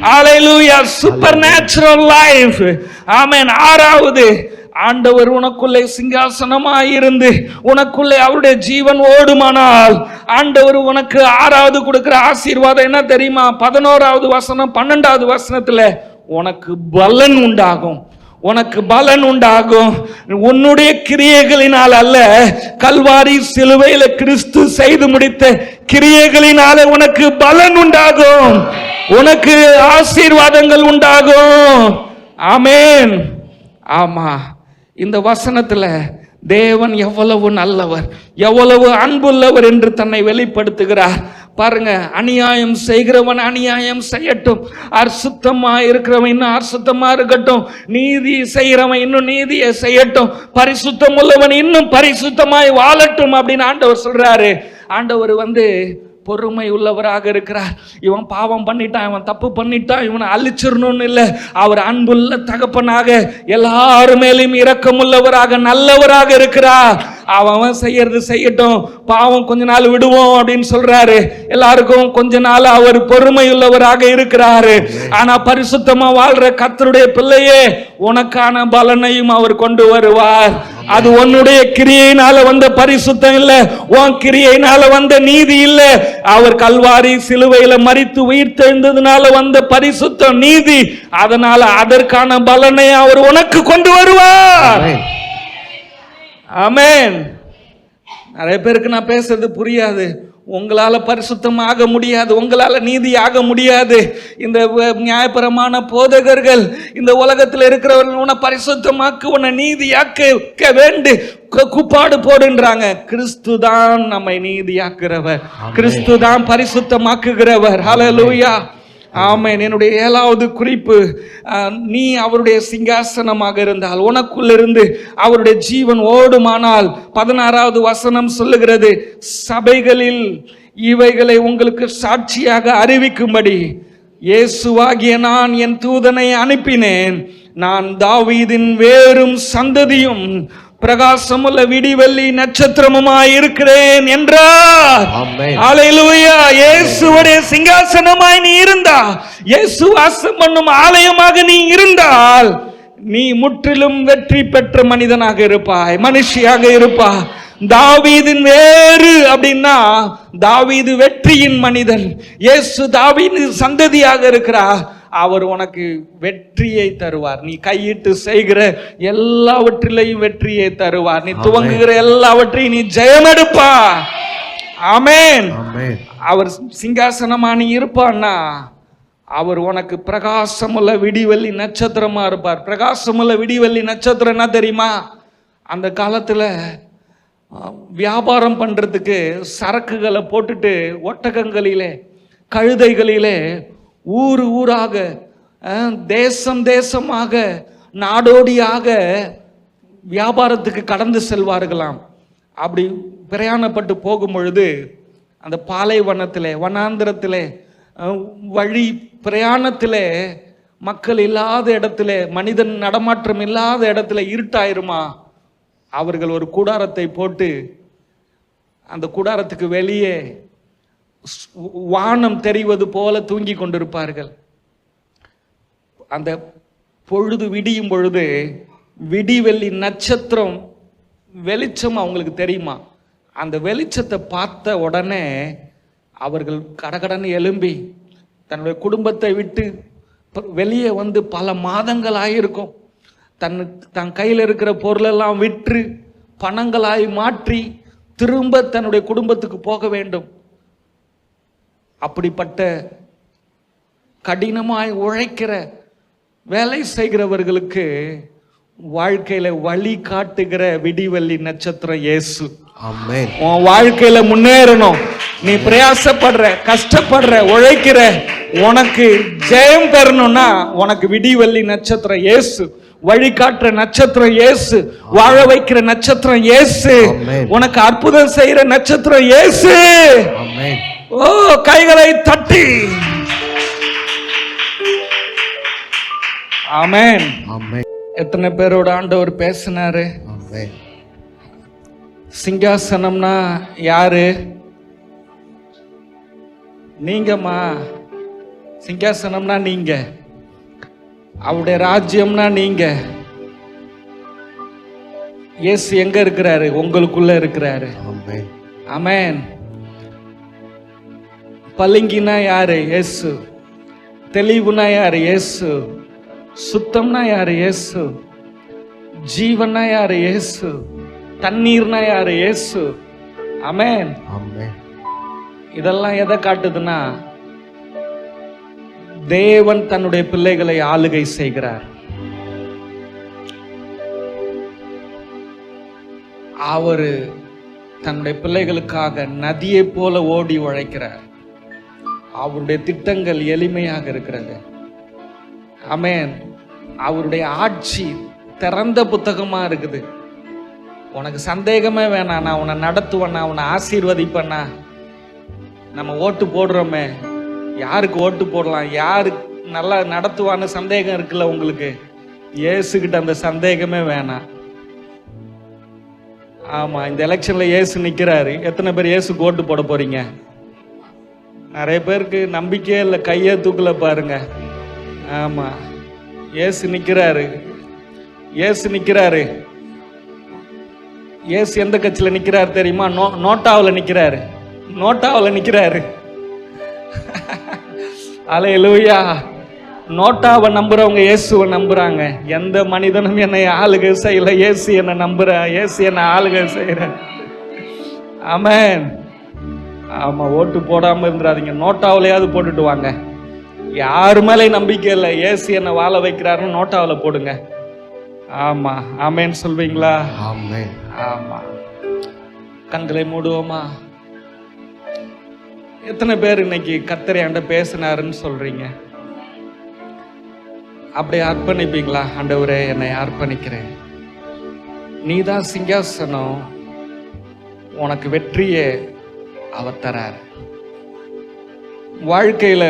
Hallelujah. Supernatural life. Amen. ஆறாவது, ஆண்டவர் உனக்குள்ளே சிங்காசனமாயிருந்து உனக்குள்ளே அவருடைய ஜீவன் ஓடுமானால் ஆண்டவர் உனக்கு ஆறாவது கொடுக்கிற ஆசீர்வாதம் என்ன தெரியுமா? 11வது வசனம் 12வது வசனத்துல உனக்கு பலன் உண்டாகும். உனக்கு பலன் உண்டாகும். உன்னுடைய கிரியைகளினால் அல்ல, கல்வாரி சிலுவையில கிறிஸ்து செய்து முடித்த கிரியைகளினால உனக்கு பலன் உண்டாகும். உனக்கு ஆசீர்வாதங்கள் உண்டாகும். ஆமென். ஆமா, இந்த வசனத்துல தேவன் எவ்வளவு நல்லவர், எவ்வளவு அன்புள்ளவர் என்று தன்னை வெளிப்படுத்துகிறார். பாருங்க, அநியாயம் செய்கிறவன் அநியாயம் செய்யட்டும், அசுத்தமா இருக்கிறவன் இன்னும் அசுத்தமா இருக்கட்டும், நீதி செய்கிறவன் இன்னும் நீதியை செய்யட்டும், பரிசுத்தம் உள்ளவன் இன்னும் பரிசுத்தமாய் வாழட்டும் அப்படின்னு ஆண்டவர் சொல்றாரு. ஆண்டவர் பொறுமை உள்ளவராக இருக்கிறார். இவன் பாவம் பண்ணிட்டான், இவன் தப்பு பண்ணிட்டான், இவனை அழிச்சிடணும்னு இல்லை. அவர் அன்புள்ள தகப்பனாக எல்லாரும் மேலும் இரக்கமுள்ளவராக நல்லவராக இருக்கிறார். அவன் செய்யறது செய்யட்டும், பாவம் கொஞ்ச நாள் விடுவோம் அப்படின்னு சொல்றாரு. எல்லாருக்கும் கொஞ்ச நாள் அவர் பொறுமை உள்ளவராக இருக்கிறாரு. ஆனா பரிசுத்தமா வாழ்ற கர்த்தருடைய பிள்ளையே, உனக்கான பலனையும் அவர் கொண்டு வருவார். அது உன்னுடைய கிரியையினால வந்த பரிசுத்தம் இல்ல, உன் கிரியையினால வந்த நீதி இல்ல. அவர் கல்வாரி சிலுவையில மரித்து உயிர் தெழுந்ததுனால வந்த பரிசுத்தம், நீதி. அதனால அதற்கான பலனை அவர் உனக்கு கொண்டு வருவார். ஆமென். நிறைய பேருக்கு நான் பேசுறது புரியாது. உங்களால பரிசுத்தமாக முடியாது, உங்களால நீதி ஆக முடியாது. இந்த நியாயபரமான போதகர்கள் இந்த உலகத்தில் இருக்கிறவர்கள் உன்னை பரிசுத்தமாக்கு, உன்னை நீதியாக்க வேண்டு கூப்பாடு போடுன்றாங்க. கிறிஸ்து தான் நம்மை நீதியாக்குறவர், கிறிஸ்து தான் பரிசுத்தமாக்குகிறவர். ஹல்லேலூயா. ஆமென். என்னுடைய 7வது குறிப்பு, நீ அவருடைய சிங்காசனமாக இருந்தால், உனக்குள்ளிருந்து அவருடைய ஜீவன் ஓடுமானால், 16வது வசனம் சொல்லுகிறது, சபைகளில் இவைகளை உங்களுக்கு சாட்சியாக அறிவிக்கும்படி இயேசுவாகிய நான் என் தூதனை அனுப்பினேன். நான் தாவீதின் வேரும் சந்ததியும் பிரகாசமுள்ள விடிவெள்ளி நட்சத்திரமுமாய் இருக்கிறேன் என்றார். அல்லேலூயா. இயேசுவுடைய சிங்காசனமாய் நீ இருந்தா, இயேசு வாசம் பண்ணும் ஆலயமாக நீ இருந்தால், நீ முற்றிலும் வெற்றி பெற்ற மனிதனாக இருப்பாய், மனுஷியாக இருப்பாய். தாவீதின் வேறு அப்படின்னா தாவீது வெற்றியின் மனிதன். இயேசு தாவீது சந்ததியாக இருக்கிறார். அவர் உனக்கு வெற்றியை தருவார். நீ கையிட்டு செய்கிற எல்லாவற்றிலையும் வெற்றியை தருவார். நீ துவங்குகிற எல்லாவற்றையும் நீ ஜெயமெடுப்பா. ஆமென். அவர் சிங்காசனமா நீ இருப்பான்னா, அவர் உனக்கு பிரகாசமுள்ள விடிவெள்ளி நட்சத்திரமா இருப்பார். பிரகாசமுள்ள விடிவெள்ளி நட்சத்திரம் என்ன தெரியுமா? அந்த காலத்துல வியாபாரம் பண்றதுக்கு சரக்குகளை போட்டுட்டு ஒட்டகங்களிலே கழுதைகளிலே ஊர் ஊராக தேசம் தேசமாக நாடோடியாக வியாபாரத்துக்கு கடந்து செல்வார்களாம். அப்படி பிரயாணப்பட்டு போகும் பொழுது அந்த பாலைவனத்திலே, வனாந்திரத்திலே, வழி பிரயாணத்திலே, மக்கள் இல்லாத இடத்துல, மனிதன் நடமாற்றம் இல்லாத இடத்துல இருட்டாயிருமா, அவர்கள் ஒரு கூடாரத்தை போட்டு அந்த கூடாரத்துக்கு வெளியே வானம் தெரிவது போல தூங்கி கொண்டிருப்பார்கள். அந்த பொழுது விடியும் பொழுது விடிவெள்ளி நட்சத்திரம் வெளிச்சம் அவங்களுக்கு தெரியுமா. அந்த வெளிச்சத்தை பார்த்த உடனே அவர்கள் கடகடன்னு எழும்பி தன்னுடைய குடும்பத்தை விட்டு வெளியே வந்து பல மாதங்கள் ஆகியிருக்கும். தன் கையில் இருக்கிற பொருளெல்லாம் விற்று பணங்களாய் மாற்றி திரும்ப தன்னுடைய குடும்பத்துக்கு போக வேண்டும். அப்படிப்பட்ட கடினமாய் உழைக்கிற வேலை செய்கிறவர்களுக்கு வாழ்க்கையில வழி காட்டுகிற விடிவெள்ளி நட்சத்திரம் இயேசு. ஆமென். உன் வாழ்க்கையில முன்னேறணும், நீ பிரயாசப்படுற, கஷ்டப்படுற, உழைக்கிற, உனக்கு ஜெயம் பெறணும்னா உனக்கு விடிவெள்ளி நட்சத்திரம் இயேசு, வழிகாட்டுற நட்சத்திரம் இயேசு, வாழ வைக்கிற நட்சத்திரம் இயேசு, உனக்கு அற்புதம் செய்யற நட்சத்திரம் இயேசு. ஓ, கைகளை தட்டி ஆமென். எத்தனை பேரோட ஆண்டவர் பேசினாரு? சிங்காசனம்னா யாரு? நீங்கம்மா. சிங்காசனம்னா நீங்க, அவருடைய ராஜ்யம்னா நீங்க. இயேசு எங்க இருக்கிறாரு? உங்களுக்குள்ள இருக்கிறாரு. ஆமென். பளிங்கினா யாரு? இயேசு. தெளிவுனா யாரு? இயேசு. சுத்தம்னா யாரு? இயேசு. ஜீவனா யாரு? இயேசு. தண்ணீர்னா யாரு? இயேசு. ஆமென். இதெல்லாம் எதை காட்டுதுன்னா, தேவன் தன்னுடைய பிள்ளைகளை ஆளுகை செய்கிறார். அவரு தன்னுடைய பிள்ளைகளுக்காக நதியை போல ஓடி உழைக்கிறார். அவருடைய திட்டங்கள் எளிமையாக இருக்கிறது. ஆமென். அவருடைய ஆட்சி திறந்த புத்தகமா இருக்குது. உனக்கு சந்தேகமே வேணாம், நான் உன்னை நடத்துவேன்னா, உன்னை ஆசீர்வதிப்பேன்னா. நம்ம ஓட்டு போடுறோமே, யாருக்கு ஓட்டு போடலாம், யாரு நல்லா நடத்துவான்னு சந்தேகம் இருக்குல்ல உங்களுக்கு, இயேசுகிட்ட அந்த சந்தேகமே வேணாம். ஆமா, இந்த எலெக்ஷன்ல இயேசு நிக்கிறாரு. எத்தனை பேர் இயேசுக்கு ஓட்டு போட போறீங்க? நிறைய பேருக்கு நம்பிக்கையே இல்லை, கையே தூக்கல பாருங்க. ஆமா, இயேசு நிக்கிறாரு. இயேசு நிக்கிறாரு. இயேசு எந்த கட்சியில நிக்கிறாரு தெரியுமா? நோட்டாவில் நிக்கிறாரு. நோட்டாவில் நிக்கிறாரு. அல்லேலூயா. நோட்டாவை நம்புறவங்க இயேசுவை நம்புறாங்க. எந்த மனிதனும் என்னை ஆளுகை செய்யல, இயேசு என்னை நம்புற, இயேசு என்னை ஆளுகை செய்யற. ஆமென். ஆமா, ஓட்டு போடாம இருந்துடாதீங்க, நோட்டாவிலையாவது போட்டுட்டு வாங்க. யாரு மேலே நம்பிக்கை இல்லை, இயேசு என்னை வாழ வைக்கிறாருன்னு நோட்டாவில் போடுங்க. ஆமா, ஆமென் சொல்வீங்களா? ஆமென். ஆமா, கண்களை மூடுவோமா? எத்தனை பேர் இன்னைக்கு கர்த்தர் என்கிட்ட பேசினாருன்னு சொல்றீங்க? அப்படி அர்ப்பணிப்பீங்களா? ஆண்டவரே, என்னை அர்ப்பணிக்கிறேன், நீதான் சிங்காசனம், உனக்கு வெற்றியே அவர் தரார். வாழ்க்கையில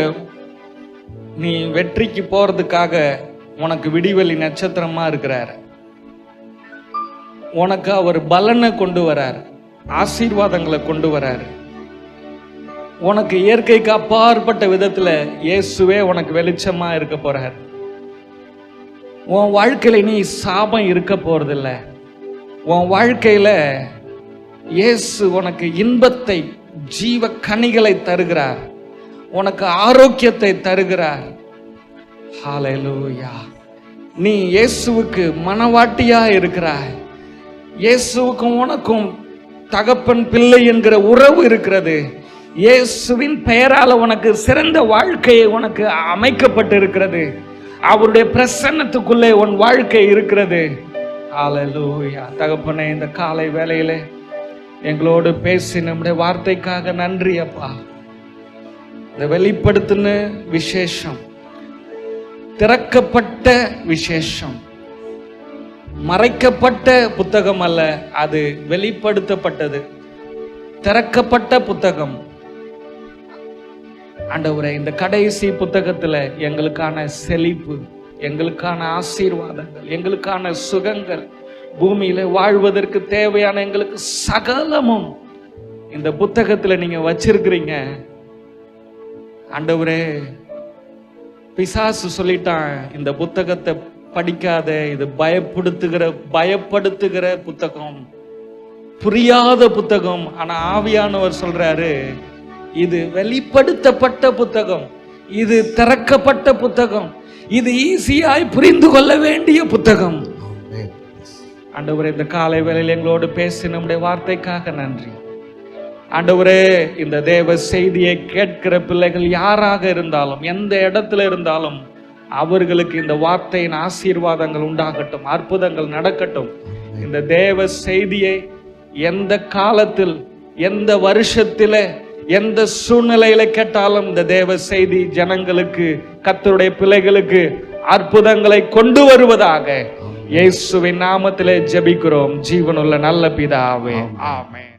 நீ வெற்றிக்கு போறதுக்காக உனக்கு விடிவெளி நட்சத்திரமா இருக்கிறார். உனக்கு அவர் பலனை கொண்டு வரார், ஆசீர்வாதங்களை கொண்டு வரார். உனக்கு இயற்கைக்கு அப்பாற்பட்ட விதத்துல இயேசுவே உனக்கு வெளிச்சமா இருக்க போறார். உன் வாழ்க்கையில நீ சாபம் இருக்க போறதில்ல. உன் வாழ்க்கையில இயேசு உனக்கு இன்பத்தை, ஜீவ கனிகளை தருகிறார், உனக்கு ஆரோக்கியத்தை தருகிறார். ஹல்லேலூயா. நீ இயேசுவுக்கு மனவாட்டியா இருக்கிறாய். இயேசுவுக்கும் உனக்கும் தகப்பன் பிள்ளை என்கிற உறவு இருக்கிறது. இயேசுவின் பெயரால உனக்கு சிறந்த வாழ்க்கையை உனக்கு அமைக்கப்பட்டு இருக்கிறது. அவருடைய பிரசன்னத்துக்குள்ளே உன் வாழ்க்கை இருக்கிறது. ஹல்லேலூயா. தகப்பனே, இந்த காலை வேளையிலே எங்களோடு பேசி நம்முடைய வார்த்தைக்காக நன்றி அப்பா. இந்த வெளிப்படுத்தின விசேஷம், திறக்கப்பட்ட விசேஷம், மறைக்கப்பட்ட புத்தகம் அல்ல, அது வெளிப்படுத்தப்பட்டது, திறக்கப்பட்ட புத்தகம். ஆண்டவரே, இந்த கடைசி புத்தகத்துல எங்களுக்கான செழிப்பு, எங்களுக்கான ஆசீர்வாதங்கள், எங்களுக்கான சுகங்கள், பூமியில வாழ்வதற்கு தேவையான எங்களுக்கு சகலமும் இந்த புத்தகத்துல நீங்க வச்சிருக்கிறீங்க. ஆண்டவரே, பிசாசு சொல்லிட்டான், இந்த புத்தகத்தை படிக்காத, இது பயப்படுத்துகிற புத்தகம், புரியாத புத்தகம். ஆனா ஆவியானவர் சொல்றாரு, இது வெளிப்படுத்தப்பட்ட புத்தகம், இது திறக்கப்பட்ட புத்தகம், இது ஈஸியாய் புரிந்து கொள்ள வேண்டிய புத்தகம். ஆண்டவரே, இந்த காலை வேளையில் எங்களோடு பேசி நம்முடைய வார்த்தைக்காக நன்றி. ஆண்டவரே, இந்த தேவ செய்தியை கேட்கிற பிள்ளைகள் யாராக இருந்தாலும், எந்த இடத்துல இருந்தாலும், அவர்களுக்கு இந்த வார்த்தையின் ஆசீர்வாதங்கள் உண்டாகட்டும், அற்புதங்கள் நடக்கட்டும். இந்த தேவ செய்தியை எந்த காலத்தில், எந்த வருஷத்தில, எந்த சூழ்நிலையில கேட்டாலும் இந்த தேவ செய்தி ஜனங்களுக்கு, கர்த்தருடைய பிள்ளைகளுக்கு அற்புதங்களை கொண்டு வருவதாக இயேசுவின் நாமத்திலே ஜெபிக்கிறோம் ஜீவனுள்ள நல்ல பிதாவே, ஆமென்.